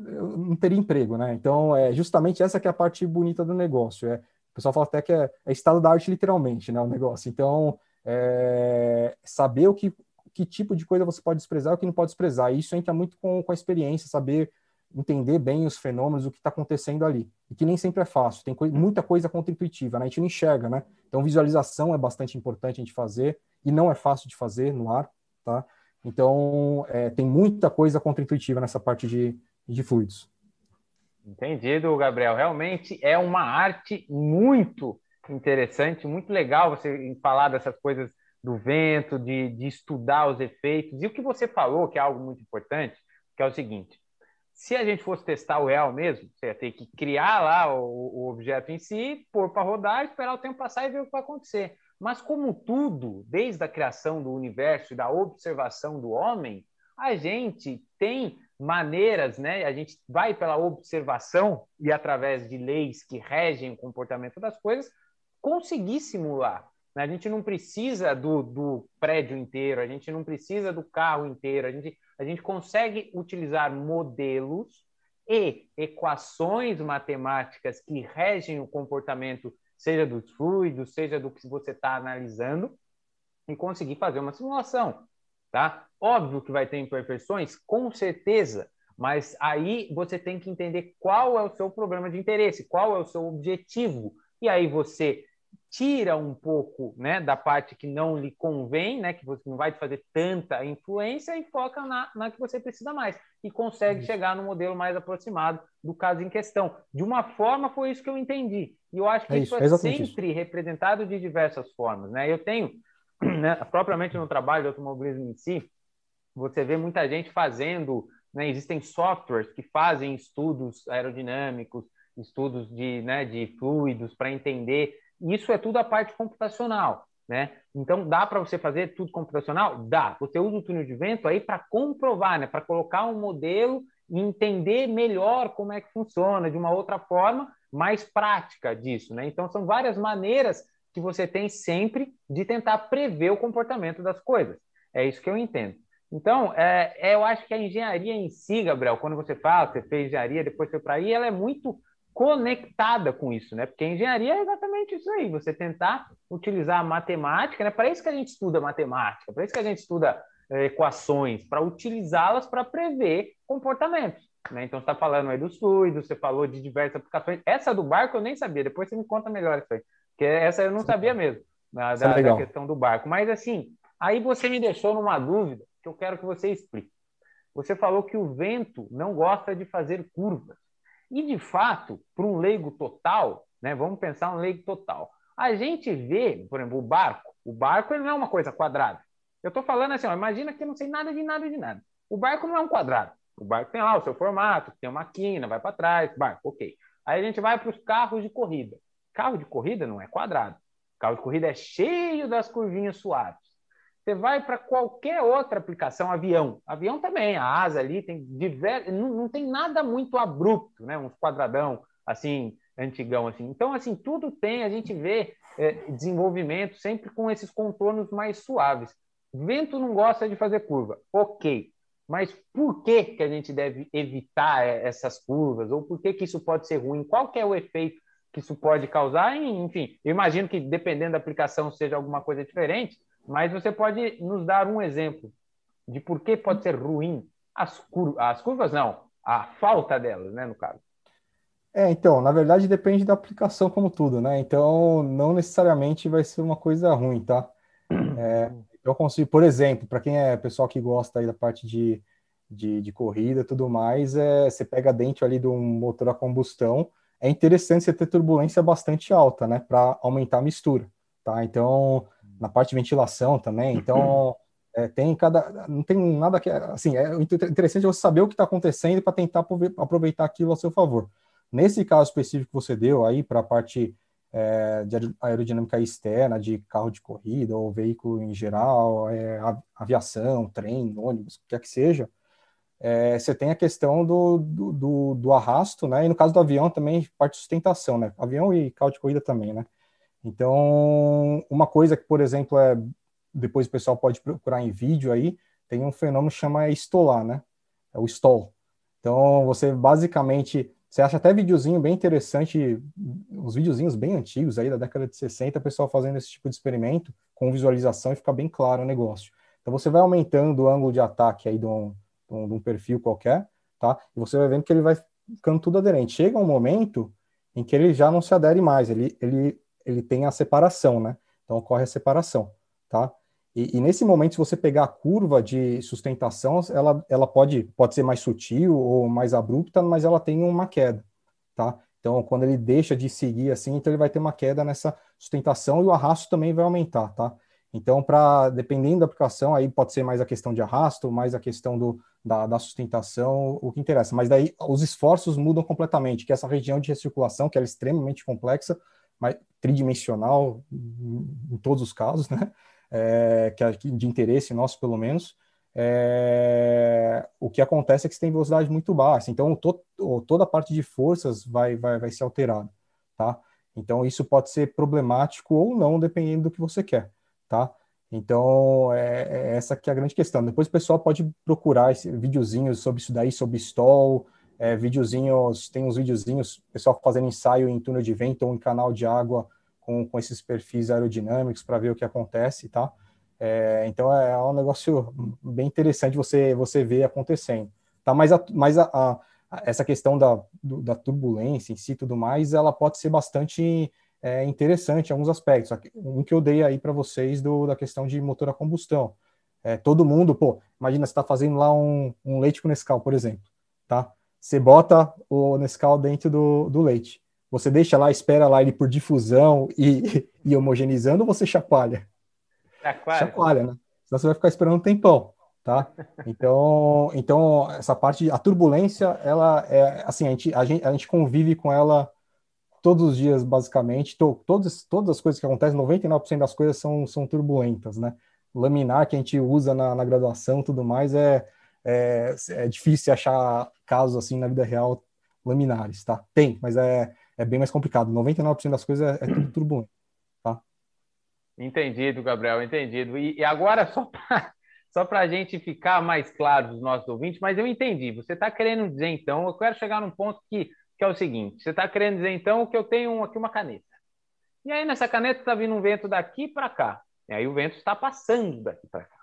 eu não teria emprego, né? Então, justamente essa que é a parte bonita do negócio. O pessoal fala até que é estado da arte, literalmente, né, o negócio. Então, saber que tipo de coisa você pode desprezar e o que não pode desprezar. E isso entra muito com a experiência, saber entender bem os fenômenos, o que está acontecendo ali. E que nem sempre é fácil, tem muita coisa contra-intuitiva, né? A gente não enxerga, né? Então, visualização é bastante importante a gente fazer, e não é fácil de fazer no ar, tá? Então, tem muita coisa contra-intuitiva nessa parte de fluidos. Entendido, Gabriel. Realmente é uma arte muito interessante, muito legal você falar dessas coisas do vento, de estudar os efeitos. E o que você falou, que é algo muito importante, que é o seguinte: se a gente fosse testar o real mesmo, você ia ter que criar lá o objeto em si, pôr para rodar, esperar o tempo passar e ver o que vai acontecer. Mas como tudo, desde a criação do universo e da observação do homem, a gente tem maneiras, né? A gente vai pela observação e através de leis que regem o comportamento das coisas, conseguir simular. A gente não precisa do prédio inteiro, a gente não precisa do carro inteiro, a gente consegue utilizar modelos e equações matemáticas que regem o comportamento, seja dos fluidos, seja do que você está analisando, e conseguir fazer uma simulação. Tá? Óbvio que vai ter imperfeições, com certeza, mas aí você tem que entender qual é o seu problema de interesse, qual é o seu objetivo, e aí você tira um pouco, né, da parte que não lhe convém, né, que você não vai fazer tanta influência, e foca na que você precisa mais, e consegue chegar no modelo mais aproximado do caso em questão. De uma forma, foi isso que eu entendi, e eu acho que isso é sempre representado de diversas formas. Né? Eu tenho, né, propriamente no trabalho de automobilismo em si, você vê muita gente fazendo, né, existem softwares que fazem estudos aerodinâmicos, estudos de fluidos para entender. Isso é tudo a parte computacional, né? Então, dá para você fazer tudo computacional? Dá. Você usa o túnel de vento aí para comprovar, né? Para colocar um modelo e entender melhor como é que funciona, de uma outra forma mais prática disso, né? Então, são várias maneiras que você tem sempre de tentar prever o comportamento das coisas. É isso que eu entendo. Então, eu acho que a engenharia em si, Gabriel, quando você fala, você fez engenharia, depois foi para aí, ela é muito conectada com isso, né? Porque a engenharia é exatamente isso aí, você tentar utilizar a matemática, né? Para isso que a gente estuda matemática, para isso que a gente estuda equações, para utilizá-las para prever comportamentos. Né? Então, você está falando aí dos fluidos, você falou de diversas aplicações. Essa do barco eu nem sabia, depois você me conta melhor isso aí, porque essa eu não sabia mesmo, Isso é da legal. questão do barco. Mas, assim, aí você me deixou numa dúvida que eu quero que você explique. Você falou que o vento não gosta de fazer curvas. E, de fato, para um leigo total, né, vamos pensar um leigo total, a gente vê, por exemplo, o barco ele não é uma coisa quadrada. Eu estou falando assim, ó, imagina que eu não sei nada de nada de nada. O barco não é um quadrado. O barco tem lá o seu formato, tem uma quina, vai para trás, barco, ok. Aí a gente vai para os carros de corrida. Carro de corrida não é quadrado. Carro de corrida é cheio das curvinhas suaves. Você vai para qualquer outra aplicação, avião. Avião também, a asa ali tem diversos, não tem nada muito abrupto, né? Uns quadradão assim, antigão assim. Então, assim, tudo tem, a gente vê desenvolvimento sempre com esses contornos mais suaves. Vento não gosta de fazer curva, ok. Mas por que que a gente deve evitar essas curvas? Ou por que que isso pode ser ruim? Qual que é o efeito que isso pode causar? Enfim, eu imagino que dependendo da aplicação seja alguma coisa diferente, mas você pode nos dar um exemplo de por que pode ser ruim as curvas, não, a falta delas, né, no caso. Então, na verdade depende da aplicação como tudo, né? Então, não necessariamente vai ser uma coisa ruim, tá? Eu consigo, por exemplo, para quem é pessoal que gosta aí da parte de corrida e tudo mais, você pega dentro ali de um motor a combustão, é interessante você ter turbulência bastante alta, né? Para aumentar a mistura, tá? Então, na parte de ventilação também, então tem não tem nada que assim interessante você saber o que está acontecendo para tentar aproveitar aquilo a seu favor. Nesse caso específico que você deu aí para a parte de aerodinâmica externa, de carro de corrida ou veículo em geral, aviação, trem, ônibus, o que quer que seja, você tem a questão do arrasto, né? E no caso do avião também, parte de sustentação, né? Avião e carro de corrida também, né? Então, uma coisa que, por exemplo, depois o pessoal pode procurar em vídeo aí, tem um fenômeno que chama estolar, né? É o stall. Então, você basicamente, você acha até videozinho bem interessante, uns videozinhos bem antigos aí da década de 60, o pessoal fazendo esse tipo de experimento com visualização e fica bem claro o negócio. Então, você vai aumentando o ângulo de ataque aí de um perfil qualquer, tá? E você vai vendo que ele vai ficando tudo aderente. Chega um momento em que ele já não se adere mais, ele tem a separação, né? Então ocorre a separação, tá? E nesse momento, se você pegar a curva de sustentação, ela pode ser mais sutil ou mais abrupta, mas ela tem uma queda, tá? Então, quando ele deixa de seguir assim, então ele vai ter uma queda nessa sustentação e o arrasto também vai aumentar, tá? Então, dependendo da aplicação, aí pode ser mais a questão de arrasto, mais a questão da sustentação, o que interessa. Mas daí os esforços mudam completamente, que essa região de recirculação, que ela é extremamente complexa, mas tridimensional em todos os casos, né? Que é de interesse nosso, pelo menos, o que acontece é que você tem velocidade muito baixa, então toda a parte de forças vai ser alterada, tá? Então isso pode ser problemático ou não, dependendo do que você quer, tá? Então essa que é a grande questão. Depois o pessoal pode procurar videozinhos sobre isso daí, sobre stall, tem uns videozinhos, pessoal fazendo ensaio em túnel de vento ou em canal de água com esses perfis aerodinâmicos para ver o que acontece, tá? Então é um negócio bem interessante você ver acontecendo, tá? Mas essa questão da turbulência em si e tudo mais, ela pode ser bastante interessante em alguns aspectos. Um que eu dei aí para vocês da questão de motor a combustão. Todo mundo, imagina você está fazendo lá um leite com Nescau, por exemplo, tá? Você bota o Nescau dentro do leite. Você deixa lá, espera lá ele por difusão e homogeneizando, ou você chacoalha? Chacoalha, né? Senão você vai ficar esperando um tempão, tá? Então essa parte, a turbulência, ela assim, a gente convive com ela todos os dias, basicamente. Todas as coisas que acontecem, 99% das coisas são turbulentas, né? Laminar que a gente usa na graduação, tudo mais, é difícil achar casos assim na vida real laminares, tá? Tem, mas é bem mais complicado. 99% das coisas é tudo turbulento, tá? Entendido, Gabriel, entendido. E agora, só só para a gente ficar mais claro dos nossos ouvintes, mas eu entendi. Você está querendo dizer, então, eu quero chegar num ponto que é o seguinte: você está querendo dizer, então, que eu tenho aqui uma caneta. E aí, nessa caneta está vindo um vento daqui para cá. E aí, o vento está passando daqui para cá.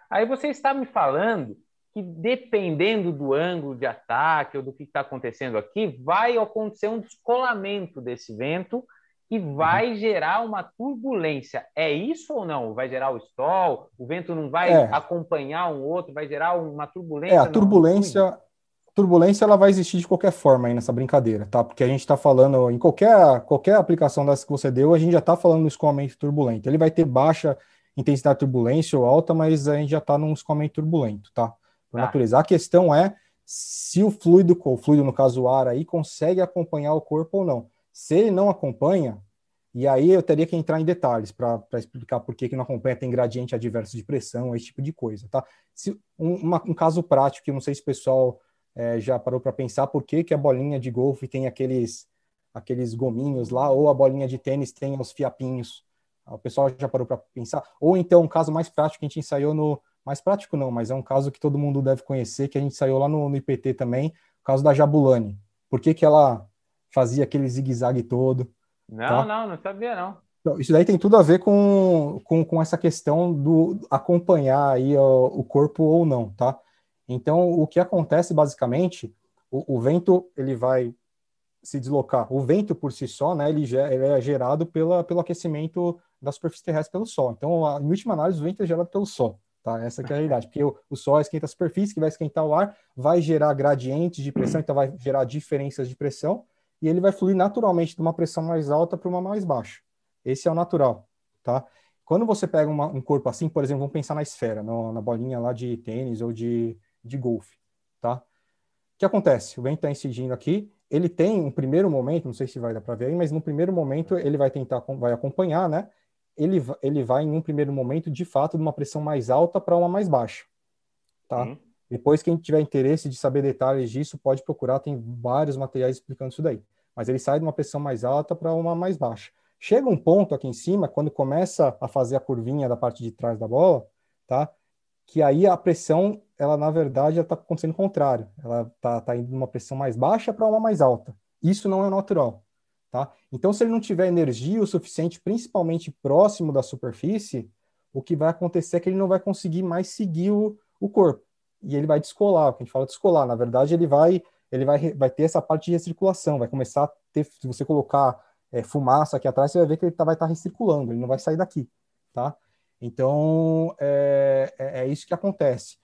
Aí, você está me falando que, dependendo do ângulo de ataque ou do que está acontecendo aqui, vai acontecer um descolamento desse vento que vai gerar uma turbulência. É isso ou não? Vai gerar o stall, o vento não vai É, acompanhar um outro, vai gerar uma a turbulência no fluido? turbulência ela vai existir de qualquer forma aí nessa brincadeira, tá? Porque a gente está falando, em qualquer aplicação dessa que você deu, a gente já está falando no escoamento turbulento. Ele vai ter baixa intensidade de turbulência ou alta, mas a gente já está num escoamento turbulento, tá? Por Tá. natureza. A questão é se o fluido no caso o ar aí, consegue acompanhar o corpo ou não. Se ele não acompanha, e aí eu teria que entrar em detalhes para explicar por que não acompanha, tem gradiente adverso de pressão, esse tipo de coisa, tá? Um caso prático, que eu não sei se o pessoal já parou para pensar por que a bolinha de golfe tem aqueles gominhos lá, ou a bolinha de tênis tem os fiapinhos. O pessoal já parou para pensar? Ou então, um caso mais prático que a gente ensaiou no... Mais prático não, mas é um caso que todo mundo deve conhecer, que a gente ensaiou lá no IPT também, o caso da Jabulani. Por que ela fazia aquele zigue-zague todo, Não, tá? não sabia, não. Então, isso daí tem tudo a ver com essa questão do acompanhar aí o corpo ou não, tá? Então, o que acontece basicamente, o vento ele vai se deslocar. O vento por si só, né, ele é gerado pelo aquecimento da superfície terrestre pelo Sol. Então, em última análise, o vento é gerado pelo Sol, tá? Essa que é a realidade. Porque o Sol esquenta a superfície, que vai esquentar o ar, vai gerar gradientes de pressão, então vai gerar diferenças de pressão, e ele vai fluir naturalmente de uma pressão mais alta para uma mais baixa. Esse é o natural, tá? Quando você pega um corpo assim, por exemplo, vamos pensar na esfera, na bolinha lá de tênis ou de golfe, tá? O que acontece? O vento está incidindo aqui, ele tem um primeiro momento, não sei se vai dar para ver aí, mas no primeiro momento ele vai acompanhar, né? Ele vai em um primeiro momento, de fato, de uma pressão mais alta para uma mais baixa, tá? Sim. Depois, quem tiver interesse de saber detalhes disso, pode procurar, tem vários materiais explicando isso daí. Mas ele sai de uma pressão mais alta para uma mais baixa. Chega um ponto aqui em cima, quando começa a fazer a curvinha da parte de trás da bola, tá? Que aí a pressão, ela na verdade está acontecendo o contrário. Ela tá indo de uma pressão mais baixa para uma mais alta. Isso não é natural, tá? Então, se ele não tiver energia o suficiente, principalmente próximo da superfície, o que vai acontecer é que ele não vai conseguir mais seguir o corpo. E ele vai descolar, o que a gente fala de descolar. Na verdade, vai ter essa parte de recirculação, vai começar a ter, se você colocar fumaça aqui atrás, você vai ver que ele vai estar recirculando, ele não vai sair daqui, tá? Então, é isso que acontece.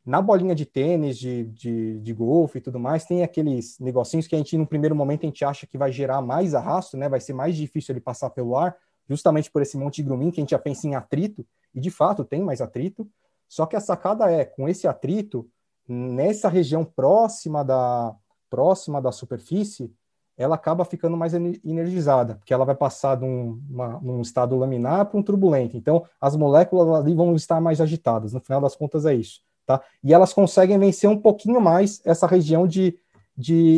Na bolinha de tênis, de golfe e tudo mais, tem aqueles negocinhos que a gente, no primeiro momento, a gente acha que vai gerar mais arrasto, né? Vai ser mais difícil ele passar pelo ar, justamente por esse monte de gruminho que a gente já pensa em atrito, e de fato tem mais atrito. Só que a sacada com esse atrito, nessa região próxima da superfície, ela acaba ficando mais energizada, porque ela vai passar de um estado laminar para um turbulento. Então, as moléculas ali vão estar mais agitadas. No final das contas, é isso. Tá? E elas conseguem vencer um pouquinho mais essa região de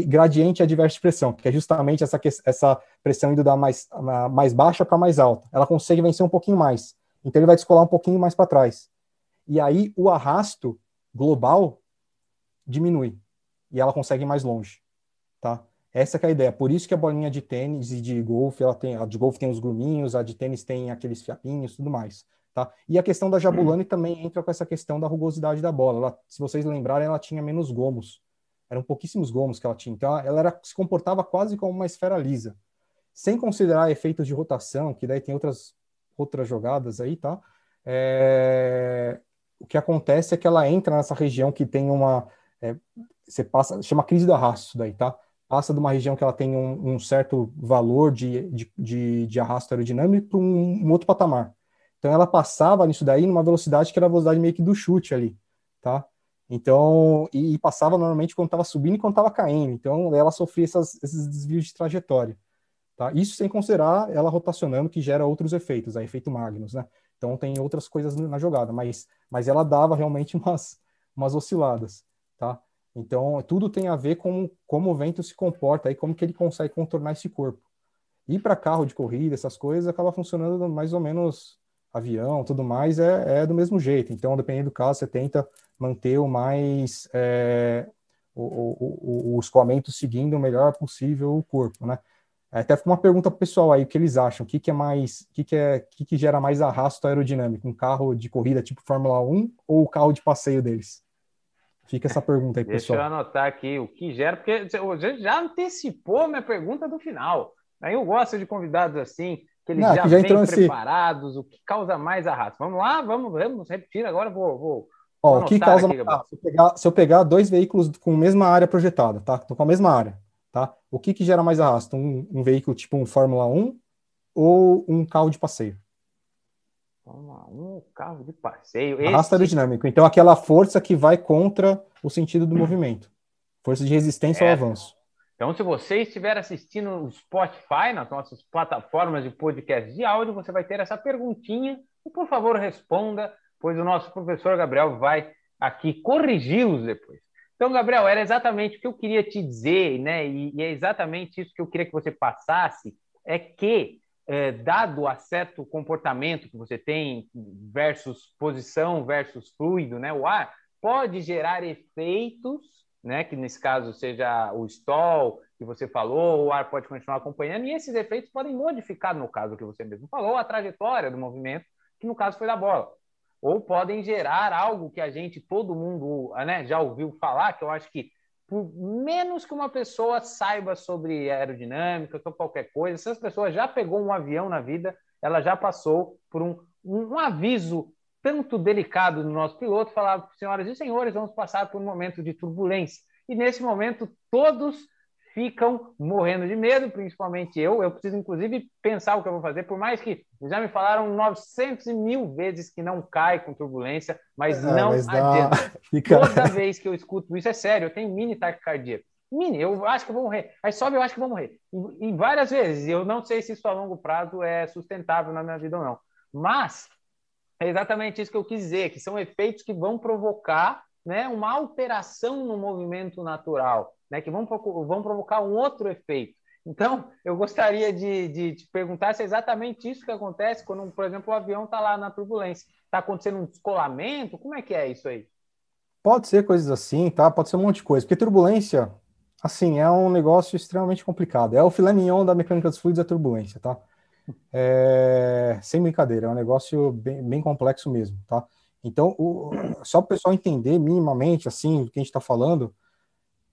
gradiente adverso de pressão, que é justamente essa pressão indo da mais baixa para mais alta. Ela consegue vencer um pouquinho mais. Então, ele vai descolar um pouquinho mais para trás. E aí, o arrasto global diminui. E ela consegue ir mais longe. Tá? Essa que é a ideia. Por isso que a bolinha de tênis e de golfe, a de golfe tem os gruminhos, a de tênis tem aqueles fiapinhos, tudo mais. Tá? E a questão da Jabulani também entra com essa questão da rugosidade da bola. Se vocês lembrarem, ela tinha menos gomos. Eram pouquíssimos gomos que ela tinha. Então, ela se comportava quase como uma esfera lisa. Sem considerar efeitos de rotação, que daí tem outras jogadas aí, tá? O que acontece é que ela entra nessa região que tem você passa, chama crise do arrasto daí, tá? Passa de uma região que ela tem um certo valor de arrasto aerodinâmico para um outro patamar. Então, ela passava nisso daí numa velocidade que era a velocidade meio que do chute ali, tá? Então, e passava normalmente quando estava subindo e quando estava caindo. Então, ela sofria esses desvios de trajetória, tá? Isso sem considerar ela rotacionando, que gera outros efeitos, efeito Magnus, né? Então, tem outras coisas na jogada, mas ela dava realmente umas osciladas, tá? Então, tudo tem a ver com como o vento se comporta e como que ele consegue contornar esse corpo. E para carro de corrida, essas coisas, acaba funcionando mais ou menos avião, tudo mais, é do mesmo jeito. Então, dependendo do caso, você tenta manter o mais o escoamento seguindo o melhor possível o corpo, né? Até ficou uma pergunta pro pessoal aí, o que eles acham, o que gera mais arrasto aerodinâmico, um carro de corrida tipo Fórmula 1 ou o carro de passeio deles? Fica essa pergunta aí, Deixa eu pessoal. anotar aqui o que gera, porque você já antecipou minha pergunta do final. Aí eu gosto de convidados assim, que eles Não, já que já entrou vêm nesse. preparados, o que causa mais arrasto. Vamos lá, vamos repetir agora, vou Ó, o que anotar causa aqui, mais Gabriel. arrasto? Se eu pegar dois veículos com a mesma área projetada, tá? Tô com a mesma área, tá? O que gera mais arrasto? Um veículo tipo um Fórmula 1 ou um carro de passeio? Vamos lá, um carro de passeio. Arrasto Este aerodinâmico. Então, aquela força que vai contra o sentido do movimento. Força de resistência ao certo. avanço. Então, se você estiver assistindo o Spotify, nas nossas plataformas de podcast de áudio, você vai ter essa perguntinha e, por favor, responda, pois o nosso professor Gabriel vai aqui corrigi-los depois. Então, Gabriel, era exatamente o que eu queria te dizer, né? E é exatamente isso que eu queria que você passasse, é que, dado a certo comportamento que você tem versus posição versus fluido, né? O ar pode gerar efeitos, né, que nesse caso seja o stall que você falou, o ar pode continuar acompanhando, e esses efeitos podem modificar, no caso que você mesmo falou, a trajetória do movimento, que no caso foi da bola. Ou podem gerar algo que a gente, todo mundo, né, já ouviu falar, que eu acho que por menos que uma pessoa saiba sobre aerodinâmica, sobre qualquer coisa, se as pessoas já pegou um avião na vida, ela já passou por um aviso tanto delicado no nosso piloto, falar, senhoras e senhores, vamos passar por um momento de turbulência. E nesse momento, todos ficam morrendo de medo, principalmente eu. Eu preciso, inclusive, pensar o que eu vou fazer, por mais que já me falaram 900 mil vezes que não cai com turbulência, mas não Mas dá. adianta. Fica. Toda vez que eu escuto isso, é sério, eu tenho mini taquicardia. Mini, eu acho que eu vou morrer. Aí sobe, eu acho que eu vou morrer. E várias vezes. Eu não sei se isso a longo prazo é sustentável na minha vida ou não. Mas é exatamente isso que eu quis dizer, que são efeitos que vão provocar, né, uma alteração no movimento natural, né, que vão provocar um outro efeito. Então, eu gostaria de te perguntar se é exatamente isso que acontece quando, por exemplo, o avião está lá na turbulência. Está acontecendo um descolamento? Como é que é isso aí? Pode ser coisas assim, tá? Pode ser um monte de coisa. Porque turbulência, assim, é um negócio extremamente complicado. É o filé mignon da mecânica dos fluidos, a turbulência, tá? Sem brincadeira, é um negócio bem complexo mesmo, tá? Então, só para o pessoal entender minimamente, assim, do que a gente está falando,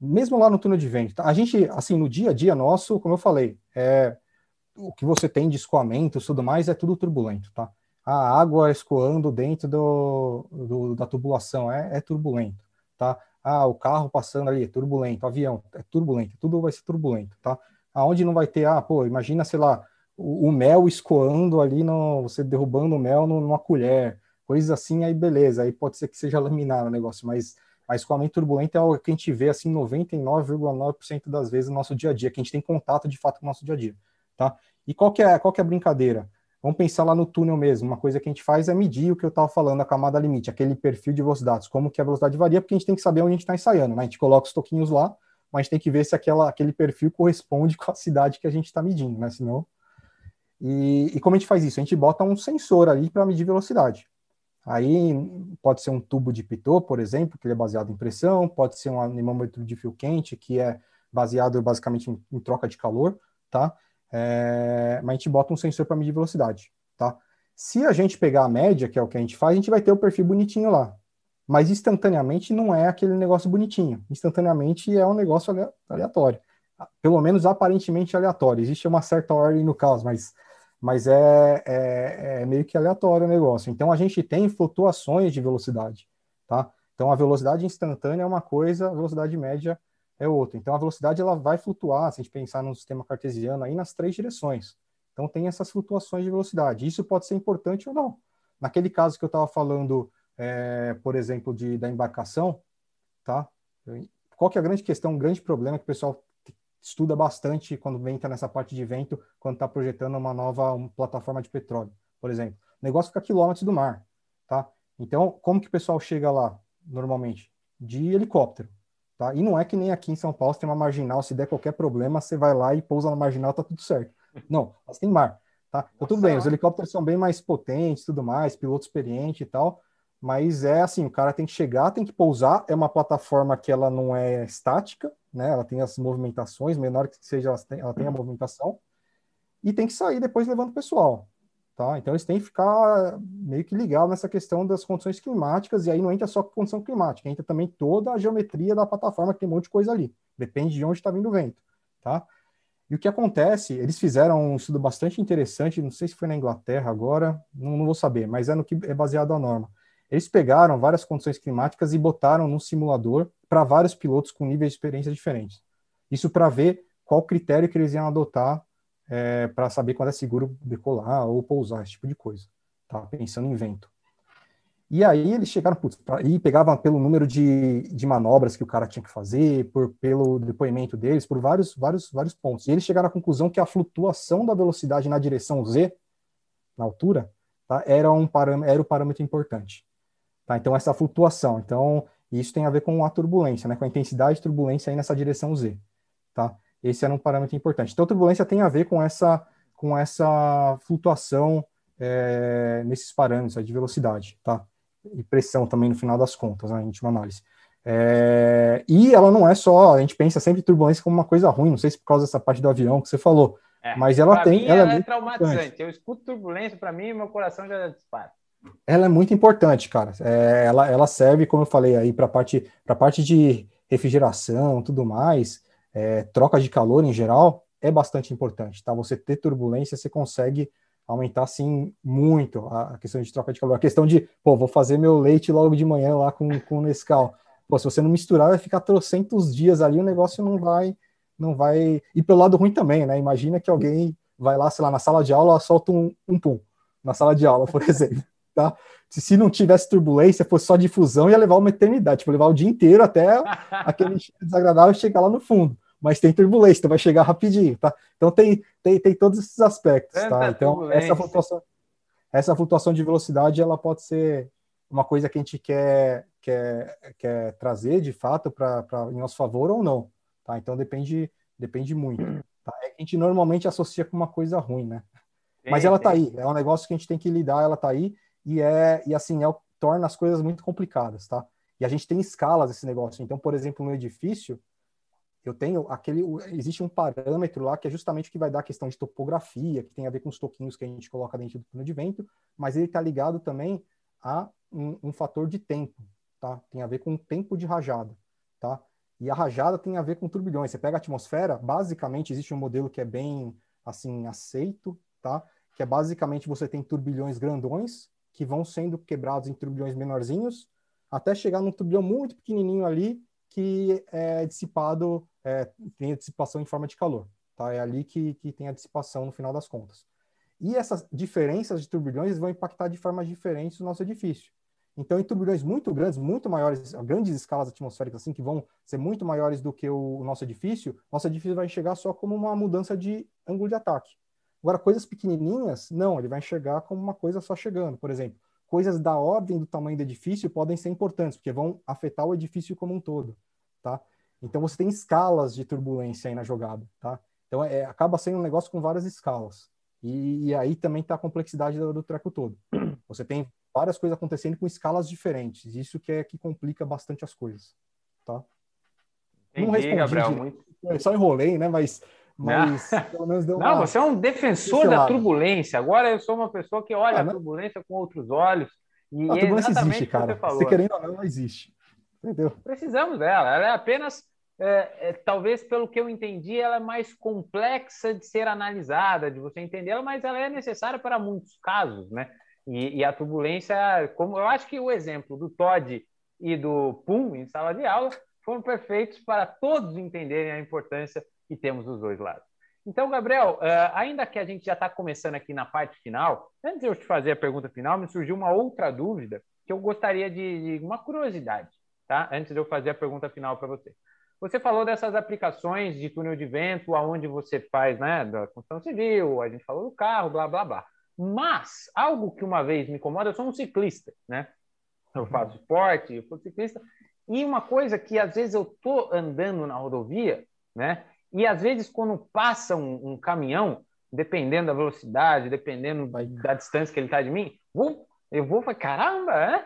mesmo lá no túnel de vento, tá? A gente, assim, no dia a dia nosso, como eu falei, o que você tem de escoamento e tudo mais é tudo turbulento, tá? A água escoando dentro da tubulação é turbulento, tá? O carro passando ali é turbulento, o avião é turbulento, tudo vai ser turbulento, tá? Aonde não vai ter, pô, imagina, sei lá, o mel escoando ali, você derrubando o mel numa colher, coisas assim, aí beleza, aí pode ser que seja laminar o negócio, mas escoamento turbulento é algo que a gente vê assim 99,9% das vezes no nosso dia a dia, que a gente tem contato de fato com o nosso dia a dia, tá? E qual que é a brincadeira? Vamos pensar lá no túnel mesmo. Uma coisa que a gente faz é medir o que eu estava falando, a camada limite, aquele perfil de velocidades, como que a velocidade varia, porque a gente tem que saber onde a gente está ensaiando, né? A gente coloca os toquinhos lá, mas a gente tem que ver se aquele perfil corresponde com a cidade que a gente está medindo, né? Senão. E como a gente faz isso? A gente bota um sensor ali para medir velocidade. Aí pode ser um tubo de pitot, por exemplo, que ele é baseado em pressão, pode ser um anemômetro de fio quente, que é baseado basicamente em troca de calor, tá? Mas a gente bota um sensor para medir velocidade, tá? Se a gente pegar a média, que é o que a gente faz, a gente vai ter o perfil bonitinho lá. Mas instantaneamente não é aquele negócio bonitinho. Instantaneamente é um negócio aleatório. Pelo menos aparentemente aleatório. Existe uma certa ordem no caos, mas é meio que aleatório o negócio. Então a gente tem flutuações de velocidade, tá? Então a velocidade instantânea é uma coisa, a velocidade média é outra. Então a velocidade ela vai flutuar, se a gente pensar no sistema cartesiano aí nas três direções. Então tem essas flutuações de velocidade. Isso pode ser importante ou não. Naquele caso que eu estava falando, por exemplo, da embarcação, tá? Qual que é a grande questão, um grande problema que o pessoal estuda bastante quando entra nessa parte de vento, quando está projetando uma plataforma de petróleo, por exemplo. O negócio fica a quilômetros do mar, tá? Então, como que o pessoal chega lá, normalmente? De helicóptero, tá? E não é que nem aqui em São Paulo, você tem uma marginal, se der qualquer problema, você vai lá e pousa na marginal, tá tudo certo. Não, mas tem mar. tá? Então, tudo bem, os helicópteros são bem mais potentes, tudo mais, piloto experiente e tal, mas é assim, o cara tem que chegar, tem que pousar, é uma plataforma que ela não é estática, né? Ela tem as movimentações, menor que seja, ela tem a movimentação, e tem que sair depois levando o pessoal, tá? Então eles têm que ficar meio que ligados nessa questão das condições climáticas, e aí não entra só a condição climática, entra também toda a geometria da plataforma, que tem um monte de coisa ali, depende de onde está vindo o vento, tá? E o que acontece, eles fizeram um estudo bastante interessante, não sei se foi na Inglaterra agora, não vou saber, mas é no que é baseado a norma. Eles pegaram várias condições climáticas e botaram num simulador para vários pilotos com níveis de experiência diferentes. Isso para ver qual critério que eles iam adotar para saber quando é seguro decolar ou pousar, esse tipo de coisa. Tá? Pensando em vento. E aí eles chegaram, e pegavam pelo número de manobras que o cara tinha que fazer, pelo depoimento deles, por vários pontos. E eles chegaram à conclusão que a flutuação da velocidade na direção Z, na altura, tá, era o parâmetro importante. Tá? Então, essa flutuação. Então, isso tem a ver com a turbulência, né? Com a intensidade de turbulência aí nessa direção Z. Tá? Esse era um parâmetro importante. Então, a turbulência tem a ver com essa flutuação nesses parâmetros aí de velocidade, tá? E pressão também no final das contas, né, a última análise. E ela não é só, a gente pensa sempre turbulência como uma coisa ruim, não sei se por causa dessa parte do avião que você falou, mas ela tem... Ela é traumatizante. Importante. Eu escuto turbulência, para mim, meu coração já dispara. Ela é muito importante, cara. Ela serve, como eu falei aí, para a parte de refrigeração, tudo mais, troca de calor em geral, é bastante importante, tá? Você ter turbulência, você consegue aumentar, assim, muito a questão de troca de calor. A questão de, vou fazer meu leite logo de manhã lá com o Nescau. Se você não misturar, vai ficar trocentos dias ali, o negócio não vai... E pelo lado ruim também, né? Imagina que alguém vai lá, sei lá, na sala de aula, solta um pum, na sala de aula, por exemplo. Tá? Se não tivesse turbulência, fosse só difusão, ia levar uma eternidade, tipo, levar o dia inteiro até aquele desagradável chegar lá no fundo. Mas tem turbulência, então vai chegar rapidinho, tá? Então tem todos esses aspectos, tá? Então essa flutuação de velocidade, ela pode ser uma coisa que a gente quer trazer de fato para em nosso favor ou não, tá? Então depende muito. Tá? A gente normalmente associa com uma coisa ruim, né? Mas ela tá aí, é um negócio que a gente tem que lidar, ela tá aí, e assim, torna as coisas muito complicadas, tá? E a gente tem escalas desse negócio. Então, por exemplo, no edifício, existe um parâmetro lá que é justamente o que vai dar a questão de topografia, que tem a ver com os toquinhos que a gente coloca dentro do túnel de vento, mas ele está ligado também a um fator de tempo, tá? Tem a ver com o tempo de rajada, tá? E a rajada tem a ver com turbilhões. Você pega a atmosfera, basicamente existe um modelo que é bem, assim, aceito, tá? Que é basicamente você tem turbilhões grandões que vão sendo quebrados em turbilhões menorzinhos até chegar num turbilhão muito pequenininho ali que é dissipado, tem a dissipação em forma de calor, tá? É ali que tem a dissipação no final das contas. E essas diferenças de turbilhões vão impactar de formas diferentes o nosso edifício. Então, em turbilhões muito grandes, muito maiores, grandes escalas atmosféricas, assim, que vão ser muito maiores do que o nosso edifício vai enxergar só como uma mudança de ângulo de ataque. Agora, coisas pequenininhas, não, ele vai enxergar como uma coisa só chegando. Por exemplo, coisas da ordem do tamanho do edifício podem ser importantes, porque vão afetar o edifício como um todo, tá? Então, você tem escalas de turbulência aí na jogada, tá? Então, acaba sendo um negócio com várias escalas. E aí também está a complexidade do treco todo. Você tem várias coisas acontecendo com escalas diferentes. Isso que complica bastante as coisas, tá? Entendi, não respondi, Gabriel, muito... Eu só enrolei, né? Mas pelo menos deu uma... Não, você é um defensor da turbulência. Agora eu sou uma pessoa que olha a turbulência com outros olhos. E a turbulência existe, cara. Você querendo ou não, ela existe. Entendeu? Precisamos dela. Ela é apenas, talvez pelo que eu entendi, ela é mais complexa de ser analisada, de você entendê-la, mas ela é necessária para muitos casos, né? E a turbulência, como eu acho que o exemplo do Todd e do Pum em sala de aula foram perfeitos para todos entenderem a importância que temos dos dois lados. Então, Gabriel, ainda que a gente já está começando aqui na parte final, antes de eu te fazer a pergunta final, me surgiu uma outra dúvida que eu gostaria de uma curiosidade, tá? Antes de eu fazer a pergunta final para você. Você falou dessas aplicações de túnel de vento, aonde você faz, né, da construção civil, a gente falou do carro, blá, blá, blá. Mas algo que uma vez me incomoda, eu sou um ciclista, né? Eu faço esporte, eu sou ciclista, e uma coisa que às vezes eu tô andando na rodovia, né? E às vezes quando passa um caminhão, dependendo da velocidade, dependendo da distância que ele está de mim, eu vou falar, caramba,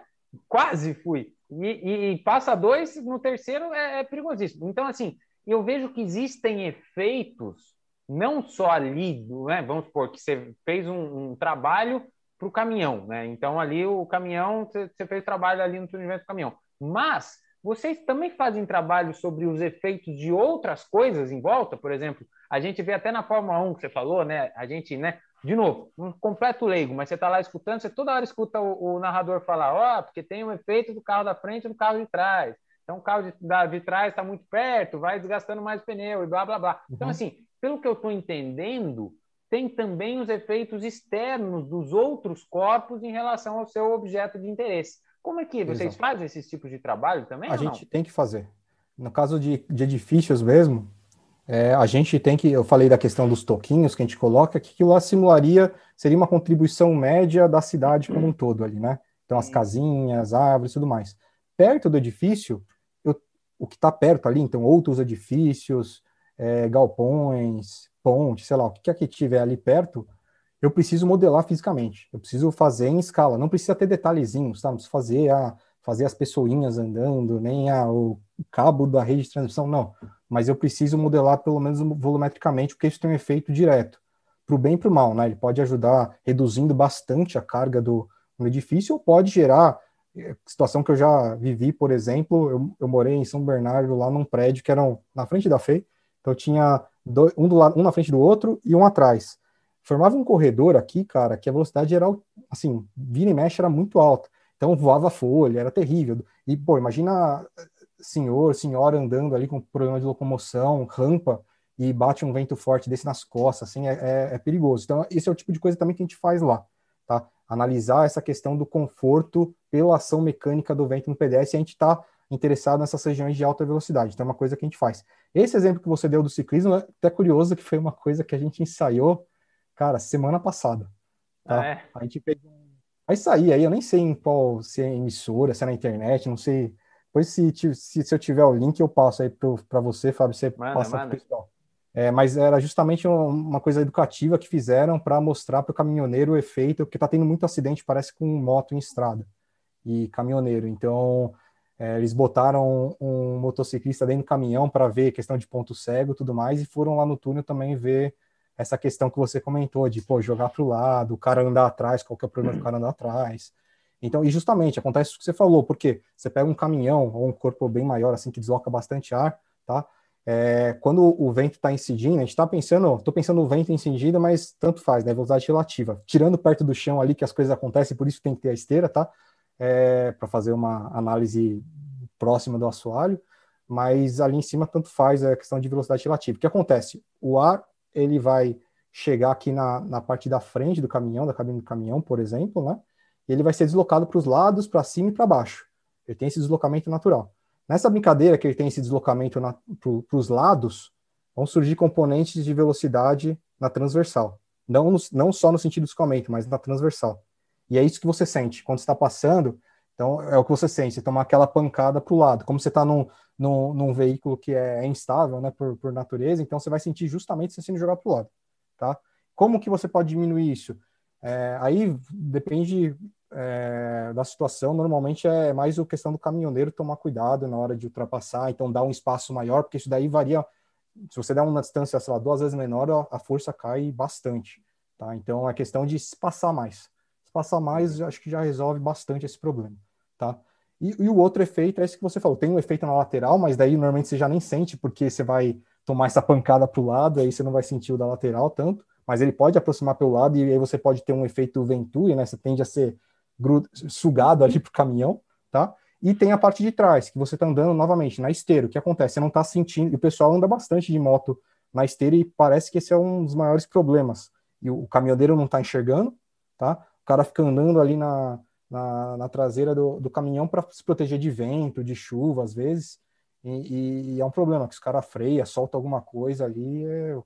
quase fui. E passa 2, no terceiro é perigosíssimo. Então, assim, eu vejo que existem efeitos, não só ali, né? Vamos supor que você fez um trabalho para o caminhão, né? Então, ali o caminhão, você fez trabalho ali no treinamento do caminhão. Mas vocês também fazem trabalho sobre os efeitos de outras coisas em volta? Por exemplo, a gente vê até na Fórmula 1 que você falou, né? A gente, né? De novo, um completo leigo, mas você está lá escutando, você toda hora escuta o narrador falar, ó, porque tem um efeito do carro da frente e do carro de trás. Então, o carro de trás está muito perto, vai desgastando mais o pneu e blá, blá, blá. Então, assim, pelo que eu estou entendendo, tem também os efeitos externos dos outros corpos em relação ao seu objeto de interesse. Como é que vocês fazem esses tipos de trabalho também A ou não? gente tem que fazer. No caso de edifícios mesmo, a gente tem que, eu falei da questão dos toquinhos que a gente coloca, que aquilo lá simularia, seria uma contribuição média da cidade como um todo ali, né? Então as casinhas, árvores e tudo mais. Perto do edifício, o que está perto ali, então outros edifícios, galpões, pontes, sei lá, o que quer que tiver ali perto, eu preciso modelar fisicamente. Eu preciso fazer em escala. Não precisa ter detalhezinhos, tá? Não precisa fazer as pessoinhas andando, nem o cabo da rede de transmissão, não. Mas eu preciso modelar pelo menos volumetricamente, porque isso tem um efeito direto, para o bem e para o mal, né? Ele pode ajudar reduzindo bastante a carga do edifício, ou pode gerar situação que eu já vivi, por exemplo, eu morei em São Bernardo, lá num prédio que era na frente da FEI, então tinha um na frente do outro e um atrás. Formava um corredor aqui, cara, que a velocidade geral, assim, vira e mexe era muito alta. Então voava folha, era terrível. E, pô, imagina senhora andando ali com problema de locomoção, rampa, e bate um vento forte desse nas costas, assim, é perigoso. Então, esse é o tipo de coisa também que a gente faz lá, tá? Analisar essa questão do conforto pela ação mecânica do vento no pedestre, e a gente está interessado nessas regiões de alta velocidade. Então, é uma coisa que a gente faz. Esse exemplo que você deu do ciclismo é até curioso, que foi uma coisa que a gente ensaiou, cara, semana passada, tá? A gente fez vai sair aí, eu nem sei em qual, se é emissora, se é na internet, não sei. Depois, se eu tiver o link, eu passo aí para você, Fábio, você passa para o pessoal. Mas era justamente uma coisa educativa que fizeram para mostrar para o caminhoneiro o efeito, porque está tendo muito acidente, parece, com moto em estrada e caminhoneiro. Então, eles botaram um motociclista dentro do caminhão para ver questão de ponto cego e tudo mais, e foram lá no túnel também ver essa questão que você comentou, de jogar para o lado, o cara andar atrás, qual que é o problema do cara andar atrás. Então, e justamente, acontece isso que você falou, porque você pega um caminhão ou um corpo bem maior, assim, que desloca bastante ar, tá? Quando o vento está incidindo, a gente está pensando, estou pensando no vento incidindo, mas tanto faz, né? Velocidade relativa. Tirando perto do chão ali que as coisas acontecem, por isso tem que ter a esteira, tá? Para fazer uma análise próxima do assoalho, mas ali em cima tanto faz a questão de velocidade relativa. O que acontece? O ar, ele vai chegar aqui na parte da frente do caminhão, da cabine do caminhão, por exemplo, né? E ele vai ser deslocado para os lados, para cima e para baixo. Ele tem esse deslocamento natural. Nessa brincadeira que ele tem esse deslocamento para os lados, vão surgir componentes de velocidade na transversal. Não só no sentido do deslocamento, mas na transversal. E é isso que você sente. Quando você está passando, então é o que você sente, você toma aquela pancada para o lado. Como você está num veículo que é instável, né, por natureza, então você vai sentir justamente você sendo jogado para o lado. Tá? Como que você pode diminuir isso? Aí depende da situação, normalmente é mais a questão do caminhoneiro tomar cuidado na hora de ultrapassar, então dar um espaço maior, porque isso daí varia, se você der uma distância, sei lá, 2 vezes menor, a força cai bastante, tá? Então é questão de se passar mais. Se passar mais, acho que já resolve bastante esse problema, tá? E o outro efeito é esse que você falou, tem um efeito na lateral, mas daí normalmente você já nem sente, porque você vai tomar essa pancada para o lado, aí você não vai sentir o da lateral tanto, mas ele pode aproximar pelo lado e aí você pode ter um efeito Venturi, né? Você tende a ser sugado ali pro caminhão, tá? E tem a parte de trás, que você tá andando novamente na esteira. O que acontece? Você não tá sentindo, e o pessoal anda bastante de moto na esteira e parece que esse é um dos maiores problemas. E o caminhoneiro não tá enxergando, tá? O cara fica andando ali na traseira do caminhão para se proteger de vento, de chuva, às vezes, e é um problema, que os cara freia, solta alguma coisa ali, o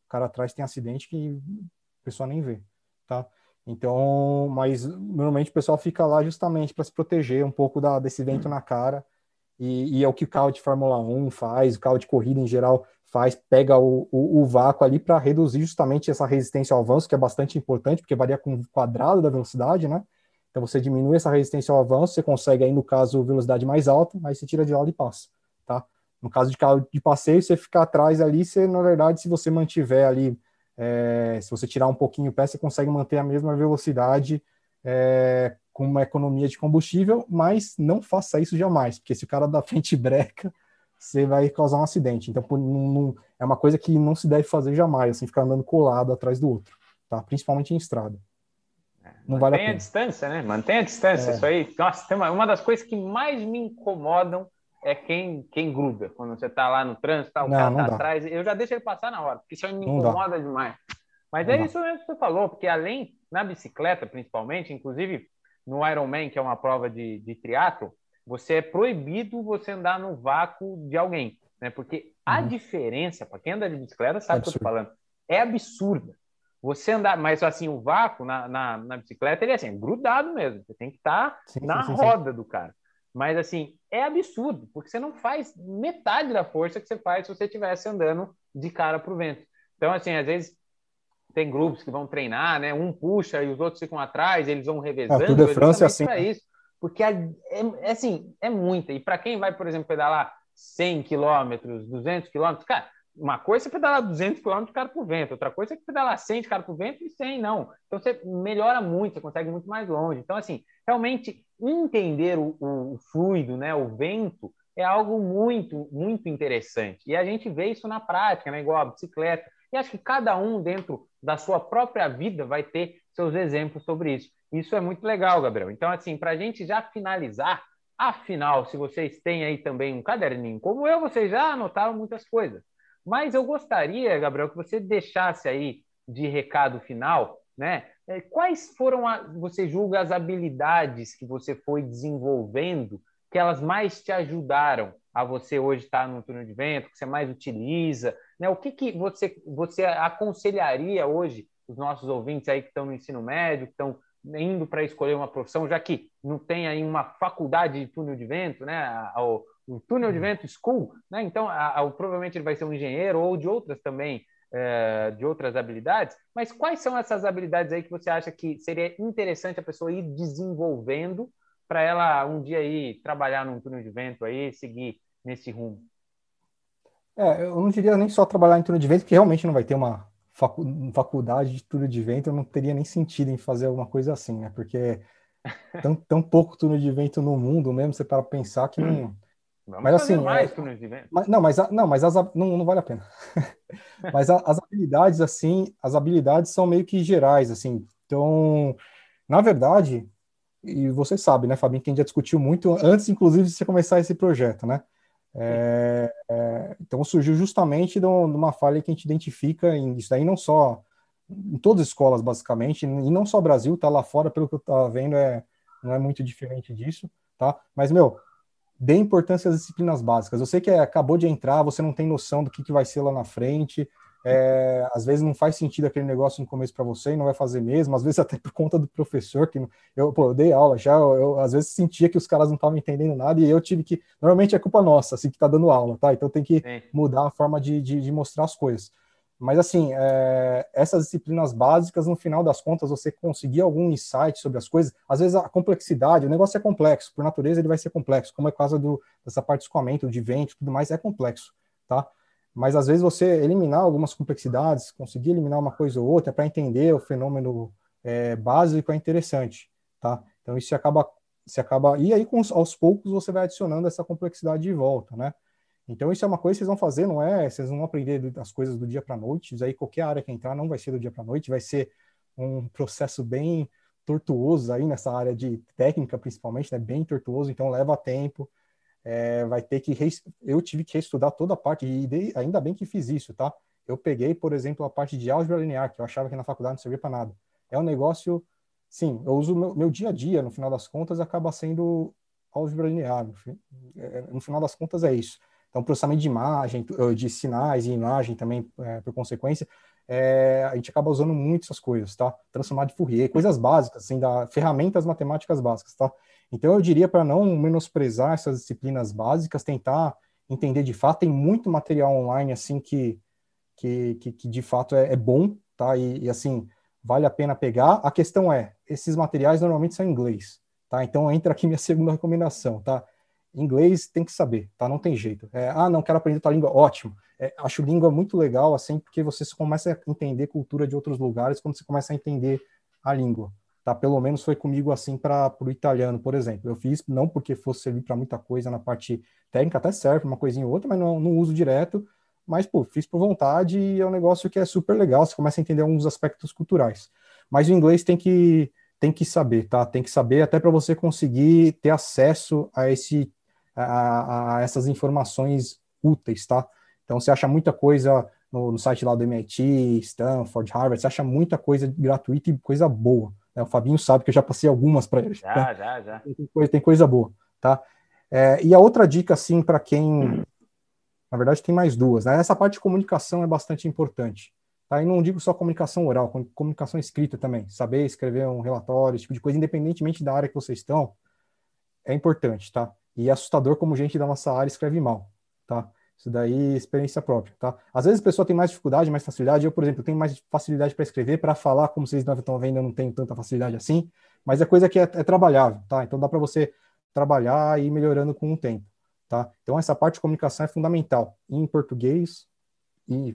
cara atrás tem acidente que a pessoa nem vê, tá? Então, mas normalmente o pessoal fica lá justamente para se proteger um pouco desse vento na cara e é o que o carro de Fórmula 1 faz, o carro de corrida em geral faz, pega o vácuo ali para reduzir justamente essa resistência ao avanço, que é bastante importante, porque varia com o quadrado da velocidade, né? Então você diminui essa resistência ao avanço, você consegue aí, no caso, velocidade mais alta, aí você tira de lado e passa, tá? No caso de carro de passeio, você fica atrás ali, você, na verdade, se você mantiver ali, se você tirar um pouquinho o pé, você consegue manter a mesma velocidade com uma economia de combustível, mas não faça isso jamais, porque se o cara da frente breca, você vai causar um acidente. Então, é uma coisa que não se deve fazer jamais, assim, ficar andando colado atrás do outro, tá? Principalmente em estrada. Não vale a Mantenha a pena. distância, né? Mantenha a distância. Isso aí, nossa, tem uma das coisas que mais me incomodam é quem gruda. Quando você tá lá no trânsito, o cara Não tá dá. atrás, eu já deixo ele passar na hora, porque isso aí me Não dá. incomoda demais. Mas Não é dá. isso mesmo que você falou, porque além, na bicicleta principalmente, inclusive no Ironman, que é uma prova de triatlo, você é proibido você andar no vácuo de alguém, né? Porque a diferença, para quem anda de bicicleta sabe o que eu tô falando, é absurda. Você andar, mas assim, o vácuo na bicicleta, ele é assim, grudado mesmo, você tem que estar na roda do cara. Mas assim, é absurdo, porque você não faz metade da força que você faz se você estivesse andando de cara pro vento. Então, assim, às vezes tem grupos que vão treinar, né? Um puxa e os outros ficam atrás, eles vão O Tour revezando, de France é justamente assim, para né? isso. Porque assim, é muita. E para quem vai, por exemplo, pedalar 100 quilômetros, 200 quilômetros, cara, uma coisa é pedalar 200 quilômetros de cara pro vento, outra coisa é pedalar 100 de cara pro vento e 100 não. Então você melhora muito, você consegue muito mais longe. Então, assim, realmente entender o fluido, né, o vento, é algo muito, muito interessante. E a gente vê isso na prática, né, igual a bicicleta. E acho que cada um, dentro da sua própria vida, vai ter seus exemplos sobre isso. Isso é muito legal, Gabriel. Então, assim, para a gente já finalizar, afinal, se vocês têm aí também um caderninho, como eu, vocês já anotaram muitas coisas. Mas eu gostaria, Gabriel, que você deixasse aí de recado final, né? Quais foram, você julga, as habilidades que você foi desenvolvendo que elas mais te ajudaram a você hoje estar no túnel de vento, que você mais utiliza, né? O que você aconselharia hoje os nossos ouvintes aí que estão no ensino médio, que estão indo para escolher uma profissão, já que não tem aí uma faculdade de túnel de vento, né? O túnel de vento school, né? Então provavelmente ele vai ser um engenheiro ou de outras também, de outras habilidades. Mas quais são essas habilidades aí que você acha que seria interessante a pessoa ir desenvolvendo para ela um dia aí trabalhar num túnel de vento aí, seguir nesse rumo? Eu não diria nem só trabalhar em túnel de vento, que realmente não vai ter uma faculdade de túnel de vento, eu não teria nem sentido em fazer alguma coisa assim, né? Porque tão pouco túnel de vento no mundo mesmo, você para pensar que não. Vamos Mas fazer assim, mais túneis de vento. não vale a pena. Mas as habilidades, assim, as habilidades são meio que gerais, assim. Então, na verdade, e você sabe, né, Fabinho, que a gente já discutiu muito antes, inclusive, de você começar esse projeto, né? Então surgiu justamente de uma falha que a gente identifica em isso daí, não só em todas as escolas, basicamente, e não só Brasil, tá lá fora, pelo que eu tava vendo, não é muito diferente disso, tá? Mas, meu, dê importância às disciplinas básicas. Eu sei que acabou de entrar, você não tem noção do que vai ser lá na frente, às vezes não faz sentido aquele negócio no começo para você e não vai fazer mesmo, às vezes até por conta do professor, que eu dei aula já, eu às vezes sentia que os caras não estavam entendendo nada e eu tive que, normalmente é culpa nossa, assim, que está dando aula, tá? Então tem que mudar a forma de mostrar as coisas. Mas assim, essas disciplinas básicas, no final das contas, você conseguir algum insight sobre as coisas, às vezes a complexidade, o negócio é complexo, por natureza ele vai ser complexo, como é por causa dessa parte de escoamento, de vento e tudo mais, é complexo, tá? Mas às vezes você eliminar algumas complexidades, conseguir eliminar uma coisa ou outra para entender o fenômeno básico é interessante, tá? Então isso acaba e aí aos poucos você vai adicionando essa complexidade de volta, né? Então isso é uma coisa que vocês vão fazer, vocês não vão aprender as coisas do dia para a noite, isso aí qualquer área que entrar não vai ser do dia para a noite, vai ser um processo bem tortuoso aí nessa área de técnica principalmente, né? Bem tortuoso, então leva tempo. Vai ter que eu tive que reestudar toda a parte e ainda bem que fiz isso, tá? Eu peguei, por exemplo, a parte de álgebra linear, que eu achava que na faculdade não servia para nada. É um negócio, sim, eu uso meu dia a dia, no final das contas, acaba sendo álgebra linear. No final das contas é isso. Então, processamento de imagem, de sinais e imagem também, por consequência, a gente acaba usando muito essas coisas, tá? Transformar de Fourier, coisas básicas, assim, ferramentas matemáticas básicas, tá? Então, eu diria para não menosprezar essas disciplinas básicas, tentar entender de fato. Tem muito material online, assim, que de fato é bom, tá? E, assim, vale a pena pegar. A questão é, esses materiais normalmente são em inglês, tá? Então, entra aqui minha segunda recomendação, tá? Inglês tem que saber, tá? Não tem jeito. Não, quero aprender outra língua, ótimo. Acho língua muito legal, assim, porque você começa a entender cultura de outros lugares quando você começa a entender a língua, tá? Pelo menos foi comigo assim para o italiano, por exemplo. Eu fiz não porque fosse servir para muita coisa na parte técnica, até serve uma coisinha ou outra, mas não uso direto. Mas, pô, fiz por vontade e é um negócio que é super legal, você começa a entender alguns aspectos culturais. Mas o inglês tem que saber, tá? Tem que saber até para você conseguir ter acesso a essas informações úteis, tá? Então, você acha muita coisa no site lá do MIT, Stanford, Harvard, você acha muita coisa gratuita e coisa boa. Né? O Fabinho sabe que eu já passei algumas para ele. Já, Tá? já. Tem coisa boa, tá? E a outra dica, assim, para quem... Na verdade, tem mais duas, né? Essa parte de comunicação é bastante importante, tá? E não digo só comunicação oral, comunicação escrita também. Saber escrever um relatório, esse tipo de coisa, independentemente da área que vocês estão, é importante, tá? E é assustador como gente da nossa área escreve mal, tá? Isso daí, experiência própria, tá? Às vezes a pessoa tem mais dificuldade, mais facilidade. Eu, por exemplo, tenho mais facilidade para escrever, para falar, como vocês estão vendo, eu não tenho tanta facilidade assim, mas é coisa que é trabalhável, tá? Então dá para você trabalhar e ir melhorando com o tempo, tá? Então essa parte de comunicação é fundamental, em português,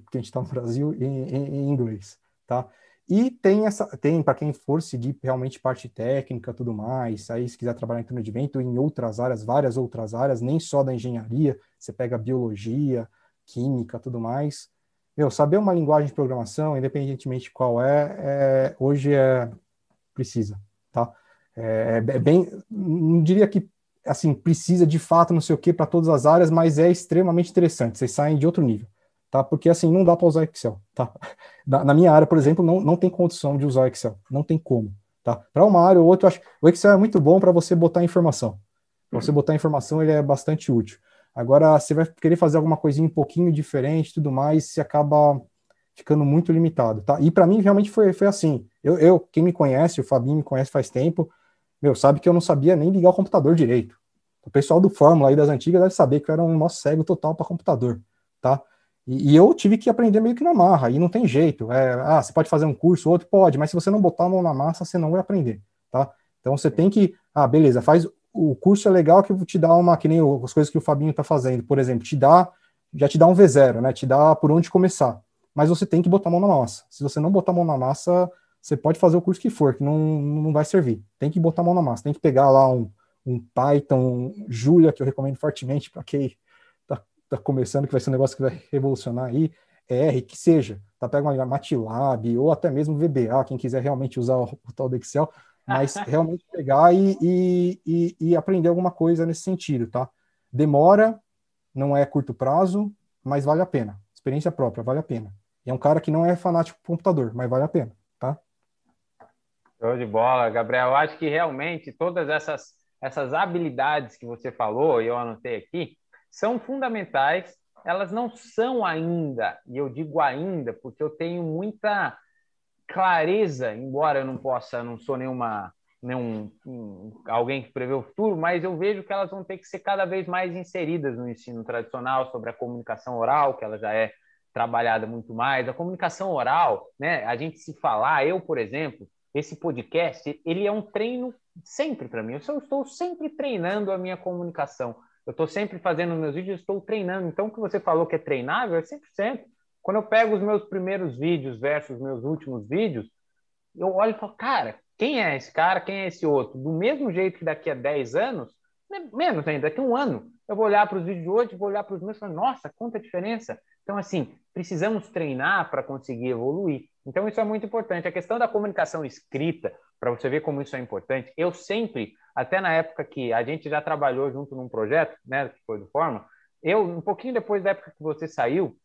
porque a gente está no Brasil, em inglês, tá? E tem para quem for seguir realmente parte técnica, tudo mais, aí se quiser trabalhar em turno de vento, em outras áreas, várias outras áreas, nem só da engenharia, você pega biologia, química, tudo mais. Meu, saber uma linguagem de programação, independentemente de qual hoje precisa, tá? É bem, não diria que assim precisa de fato não sei o que para todas as áreas, mas é extremamente interessante. Vocês saem de outro nível, tá? Porque assim não dá para usar Excel, tá? Na minha área, por exemplo, não tem condição de usar o Excel, não tem como, tá? Para uma área ou outra, eu acho o Excel é muito bom para você botar informação. Para você botar informação, ele é bastante útil. Agora, você vai querer fazer alguma coisinha um pouquinho diferente, tudo mais, você acaba ficando muito limitado, tá? E para mim realmente foi assim. Quem me conhece, o Fabinho me conhece faz tempo, meu, sabe que eu não sabia nem ligar o computador direito. O pessoal do Fórmula aí das antigas deve saber que eu era um nó cego total para computador, tá? E eu tive que aprender meio que na marra, e não tem jeito. Você pode fazer um curso, outro pode, mas se você não botar a mão na massa, você não vai aprender, tá? Então você tem que, beleza, faz o curso é legal que te dá que nem as coisas que o Fabinho tá fazendo, por exemplo, já te dá um V0, né? Te dá por onde começar. Mas você tem que botar a mão na massa. Se você não botar a mão na massa, você pode fazer o curso que for, que não vai servir. Tem que botar a mão na massa, tem que pegar lá um Python, um Julia, que eu recomendo fortemente para quem tá começando, que vai ser um negócio que vai revolucionar aí, R, que seja. Tá? Pega uma MATLAB ou até mesmo VBA, quem quiser realmente usar o tal do Excel, mas realmente pegar e aprender alguma coisa nesse sentido, tá? Demora, não é curto prazo, mas vale a pena. Experiência própria, vale a pena. E é um cara que não é fanático por computador, mas vale a pena, tá? Show de bola, Gabriel. Eu acho que realmente todas essas habilidades que você falou, e eu anotei aqui, são fundamentais. Elas não são ainda, e eu digo ainda, porque eu tenho muita clareza, embora eu não sou alguém que prevê o futuro, mas eu vejo que elas vão ter que ser cada vez mais inseridas no ensino tradicional sobre a comunicação oral, que ela já é trabalhada muito mais. A comunicação oral, né? A gente se falar, eu, por exemplo, esse podcast, ele é um treino sempre para mim. Eu estou sempre treinando a minha comunicação. Eu estou sempre fazendo meus vídeos, estou treinando. Então, o que você falou que é treinável é 100%. Quando eu pego os meus primeiros vídeos versus meus últimos vídeos, eu olho e falo, cara, quem é esse cara, quem é esse outro? Do mesmo jeito que daqui a 10 anos, menos ainda, daqui a um ano, eu vou olhar para os vídeos de hoje, vou olhar para os meus e falar, nossa, quanta diferença. Então, assim, precisamos treinar para conseguir evoluir. Então, isso é muito importante. A questão da comunicação escrita, para você ver como isso é importante, eu sempre, até na época que a gente já trabalhou junto num projeto, né, que foi do Fórmula, um pouquinho depois da época que você saiu,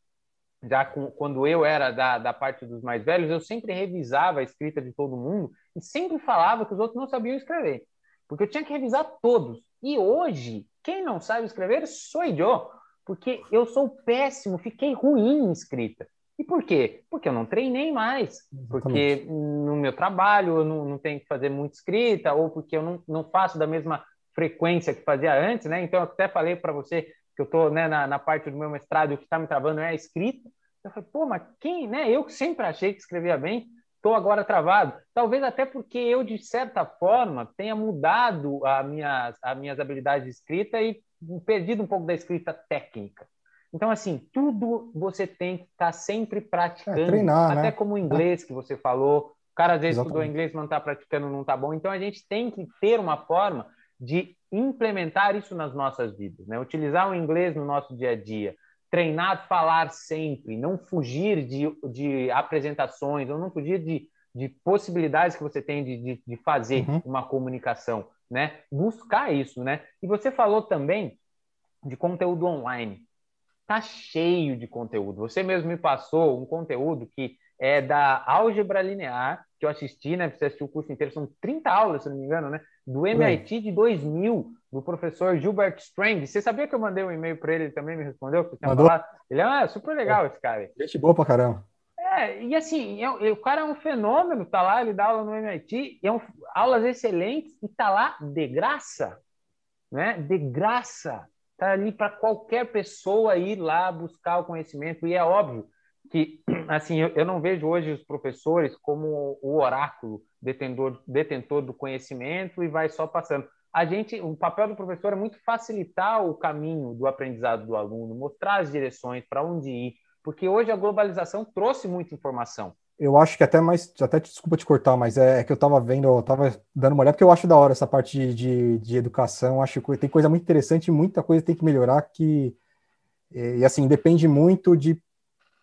quando eu era da parte dos mais velhos, eu sempre revisava a escrita de todo mundo e sempre falava que os outros não sabiam escrever, porque eu tinha que revisar todos. E hoje, quem não sabe escrever sou eu, porque eu sou péssimo, fiquei ruim em escrita. E por quê? Porque eu não treinei mais, Exatamente. porque no meu trabalho eu não tenho que fazer muita escrita, ou porque eu não faço da mesma frequência que fazia antes, né? Então, eu até falei para você que eu estou, né, na parte do meu mestrado, o que está me travando é a escrita. Eu falei, pô, mas quem, né? Eu que sempre achei que escrevia bem, estou agora travado. Talvez até porque eu, de certa forma, tenha mudado as minhas habilidades de escrita e perdido um pouco da escrita técnica. Então, assim, tudo você tem que estar sempre praticando, Treinar, até né? como o inglês que você falou. O cara às vezes estudou Exatamente. inglês, mas não está praticando, não está bom. Então, a gente tem que ter uma forma de implementar isso nas nossas vidas, né? Utilizar o inglês no nosso dia a dia, treinar, falar sempre, não fugir de apresentações, ou não fugir de possibilidades que você tem de fazer Uhum. uma comunicação, né? Buscar isso, né? E você falou também de conteúdo online. Tá cheio de conteúdo. Você mesmo me passou um conteúdo que é da álgebra linear, que eu assisti, né? Você assistiu o curso inteiro, são 30 aulas, se não me engano, né? Do Por aí. MIT de 2000, do professor Gilbert Strang. Você sabia que eu mandei um e-mail para ele, ele também me respondeu, que você tinha Mandou? falado? Ele é super legal, esse cara aí. Gente boa pra caramba. E assim, o cara é um fenômeno, tá lá, ele dá aula no MIT, aulas excelentes e tá lá de graça, né? De graça. Está ali para qualquer pessoa ir lá buscar o conhecimento. E é óbvio que, assim, eu não vejo hoje os professores como o oráculo detentor do conhecimento e vai só passando. O papel do professor é muito facilitar o caminho do aprendizado do aluno, mostrar as direções para onde ir, porque hoje a globalização trouxe muita informação. Eu acho que até desculpa te cortar, mas é que eu tava vendo, eu tava dando uma olhada, porque eu acho da hora essa parte de educação, acho que tem coisa muito interessante, muita coisa tem que melhorar, e assim, depende muito de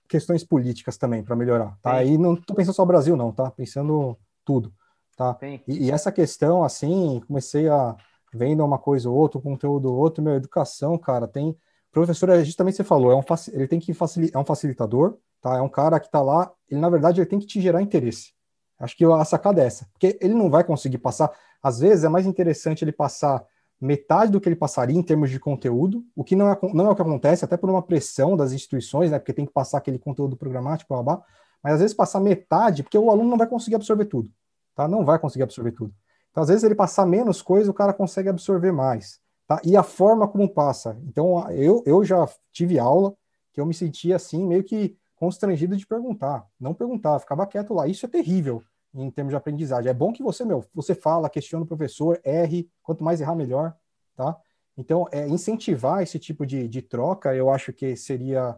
questões políticas também para melhorar, tá? Sim, E não tô pensando só no Brasil, não, tá? Pensando tudo, tá? sim, E essa questão, assim, comecei a vendo uma coisa ou outra, um conteúdo ou outro, meu, educação, cara, tem professor, é justamente o que você falou, ele tem que é um facilitador, tá? É um cara que tá lá, ele na verdade ele tem que te gerar interesse. Acho que a sacada é essa, porque ele não vai conseguir passar, às vezes é mais interessante ele passar metade do que ele passaria em termos de conteúdo, o que não é o que acontece, até por uma pressão das instituições, né, porque tem que passar aquele conteúdo programático, blá, blá, blá, mas às vezes passar metade, porque o aluno não vai conseguir absorver tudo, tá? Não vai conseguir absorver tudo. Então, às vezes, ele passar menos coisa, o cara consegue absorver mais, tá? E a forma como passa. Então, eu já tive aula que eu me sentia, assim, meio que constrangido de perguntar. Não perguntar, ficava quieto lá. Isso é terrível em termos de aprendizagem. É bom que você fala, questiona o professor, erre, quanto mais errar, melhor, tá? Então, incentivar esse tipo de troca, eu acho que seria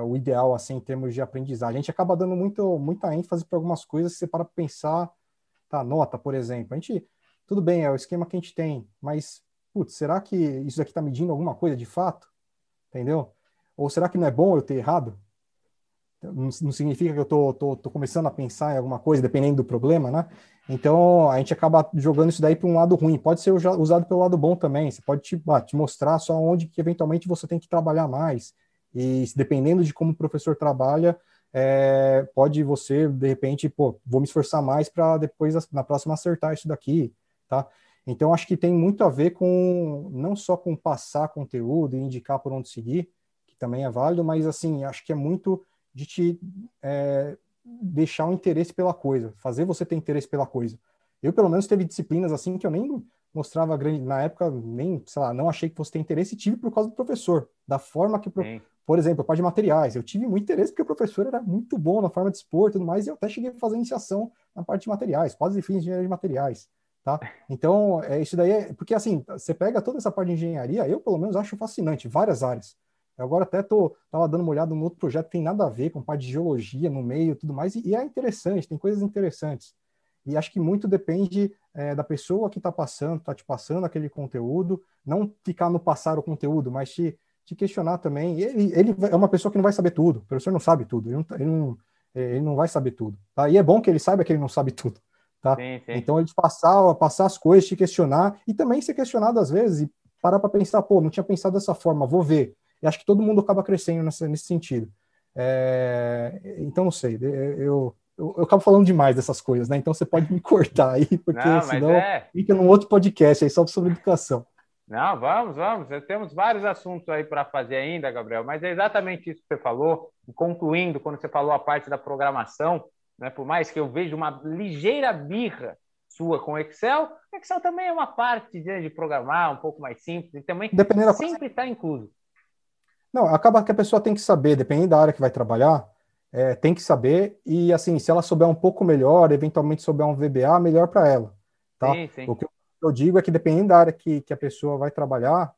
o ideal, assim, em termos de aprendizagem. A gente acaba dando muita ênfase para algumas coisas, se você para pensar, tá, nota, por exemplo. Tudo bem, é o esquema que a gente tem, mas, putz, será que isso aqui está medindo alguma coisa de fato? Entendeu? Ou será que não é bom eu ter errado? Não significa que eu tô começando a pensar em alguma coisa, dependendo do problema, né? Então, a gente acaba jogando isso daí para um lado ruim. Pode ser usado pelo lado bom também. Você pode te mostrar só onde que eventualmente você tem que trabalhar mais. E dependendo de como o professor trabalha, pode você, de repente, pô, vou me esforçar mais para depois, na próxima, acertar isso daqui, tá? Então, acho que tem muito a ver com, não só com passar conteúdo e indicar por onde seguir, que também é válido, mas, assim, acho que é muito de te deixar um interesse pela coisa, fazer você ter interesse pela coisa. Eu, pelo menos, teve disciplinas assim que eu nem mostrava grande, na época, nem, sei lá, não achei que fosse ter interesse e tive por causa do professor, da forma que, por exemplo, a parte de materiais, eu tive muito interesse porque o professor era muito bom na forma de expor e tudo mais, e eu até cheguei a fazer iniciação na parte de materiais, quase fiz engenharia de materiais, tá? Então, isso daí porque assim, você pega toda essa parte de engenharia, eu, pelo menos, acho fascinante, várias áreas. Eu agora até tava dando uma olhada num outro projeto que tem nada a ver com parte de geologia no meio e tudo mais, e é interessante, tem coisas interessantes. E acho que muito depende da pessoa que está te passando aquele conteúdo, não ficar no passar o conteúdo, mas te questionar também. Ele é uma pessoa que não vai saber tudo, o professor não sabe tudo, ele não vai saber tudo. Tá? E é bom que ele saiba que ele não sabe tudo. Tá? sim, sim. Então, ele passar as coisas, te questionar, e também ser questionado às vezes, e parar para pensar, pô, não tinha pensado dessa forma, vou ver. E acho que todo mundo acaba crescendo nesse sentido. Então, não sei, eu acabo falando demais dessas coisas, né? Então você pode me cortar aí, porque Não, mas senão fica num outro podcast aí só sobre educação. Não, vamos. Temos vários assuntos aí para fazer ainda, Gabriel, mas é exatamente isso que você falou. E concluindo, quando você falou a parte da programação, né, por mais que eu veja uma ligeira birra sua com o Excel também é uma parte de programar um pouco mais simples e também Dependendo sempre está incluso. Não, acaba que a pessoa tem que saber, dependendo da área que vai trabalhar, tem que saber, e assim, se ela souber um pouco melhor, eventualmente souber um VBA, melhor para ela, tá? Sim, sim. O que eu digo é que dependendo da área que a pessoa vai trabalhar,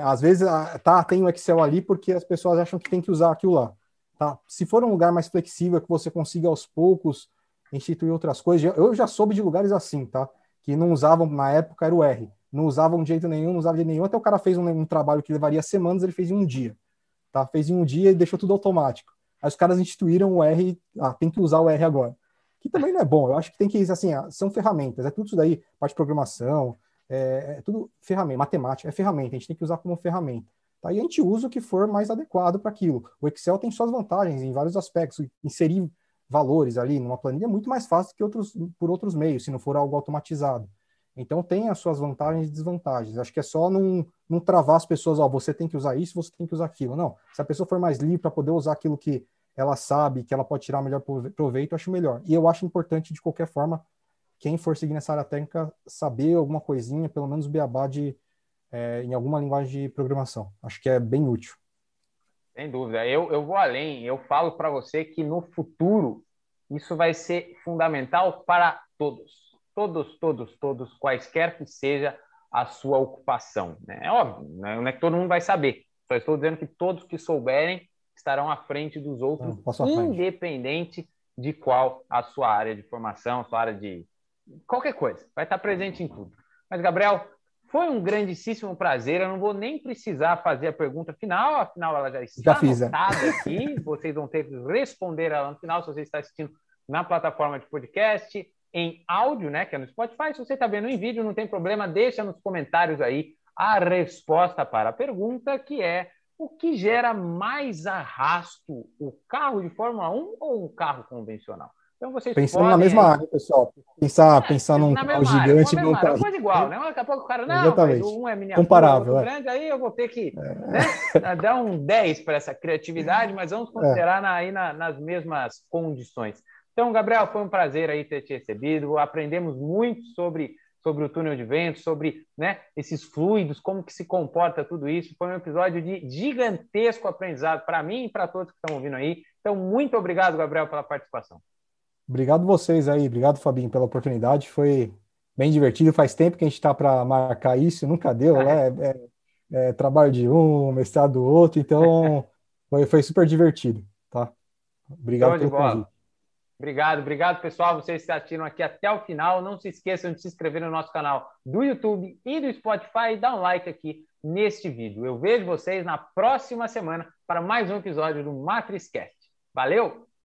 às vezes, tem o Excel ali porque as pessoas acham que tem que usar aquilo lá, tá? Se for um lugar mais flexível, que você consiga aos poucos instituir outras coisas, eu já soube de lugares assim, tá? Que não usavam, na época era o R, não usavam de jeito nenhum, não usava de nenhum, até o cara fez um trabalho que levaria semanas, ele fez em um dia, tá? Fez em um dia e deixou tudo automático. Aí os caras instituíram o R, tem que usar o R agora. Que também não é bom, eu acho que tem que, assim, são ferramentas, é tudo isso daí, parte de programação, tudo ferramenta, matemática, é ferramenta, a gente tem que usar como ferramenta. Tá? E a gente usa o que for mais adequado para aquilo. O Excel tem suas vantagens em vários aspectos, inserir valores ali numa planilha é muito mais fácil que por outros meios, se não for algo automatizado. Então tem as suas vantagens e desvantagens. Acho que é só não travar as pessoas, você tem que usar isso, você tem que usar aquilo. Não, se a pessoa for mais livre para poder usar aquilo que ela sabe, que ela pode tirar melhor proveito, eu acho melhor. E eu acho importante, de qualquer forma, quem for seguir nessa área técnica, saber alguma coisinha, pelo menos beabá em alguma linguagem de programação. Acho que é bem útil. Sem dúvida. Eu vou além. Eu falo para você que no futuro isso vai ser fundamental para todos. Todos, quaisquer que seja a sua ocupação. Né? É óbvio, né? Não é que todo mundo vai saber. Só estou dizendo que todos que souberem estarão à frente dos outros, independente de qual a sua área de formação, sua área de qualquer coisa. Vai estar presente em tudo. Mas, Gabriel, foi um grandíssimo prazer. Eu não vou nem precisar fazer a pergunta final, afinal ela já está anotada aqui. Vocês vão ter que responder ela no final, se você está assistindo na plataforma de podcast, em áudio, né, que é no Spotify. Se você está vendo em vídeo, não tem problema, deixa nos comentários aí a resposta para a pergunta, que é: o que gera mais arrasto, o carro de Fórmula 1 ou um carro convencional? Então vocês pensando podem na mesma área, pessoal. Pensar num carro gigante e num carro. Coisa igual, né? Daqui a pouco o cara, não, exatamente. Mas um é miniatura, comparável, outro grande, aí eu vou ter que dar um 10 para essa criatividade, mas vamos considerar aí nas mesmas condições. Então, Gabriel, foi um prazer aí ter te recebido. Aprendemos muito sobre o túnel de vento, sobre, né, esses fluidos, como que se comporta tudo isso. Foi um episódio de gigantesco aprendizado para mim e para todos que estão ouvindo aí. Então, muito obrigado, Gabriel, pela participação. Obrigado vocês aí, obrigado, Fabinho, pela oportunidade. Foi bem divertido. Faz tempo que a gente está para marcar isso, nunca deu, né? Trabalho de um, mestrado do outro, então foi super divertido, tá? Obrigado pelo convite. Obrigado, pessoal. Vocês que assistiram aqui até o final. Não se esqueçam de se inscrever no nosso canal do YouTube e do Spotify e dar um like aqui neste vídeo. Eu vejo vocês na próxima semana para mais um episódio do MatrizCast. Valeu!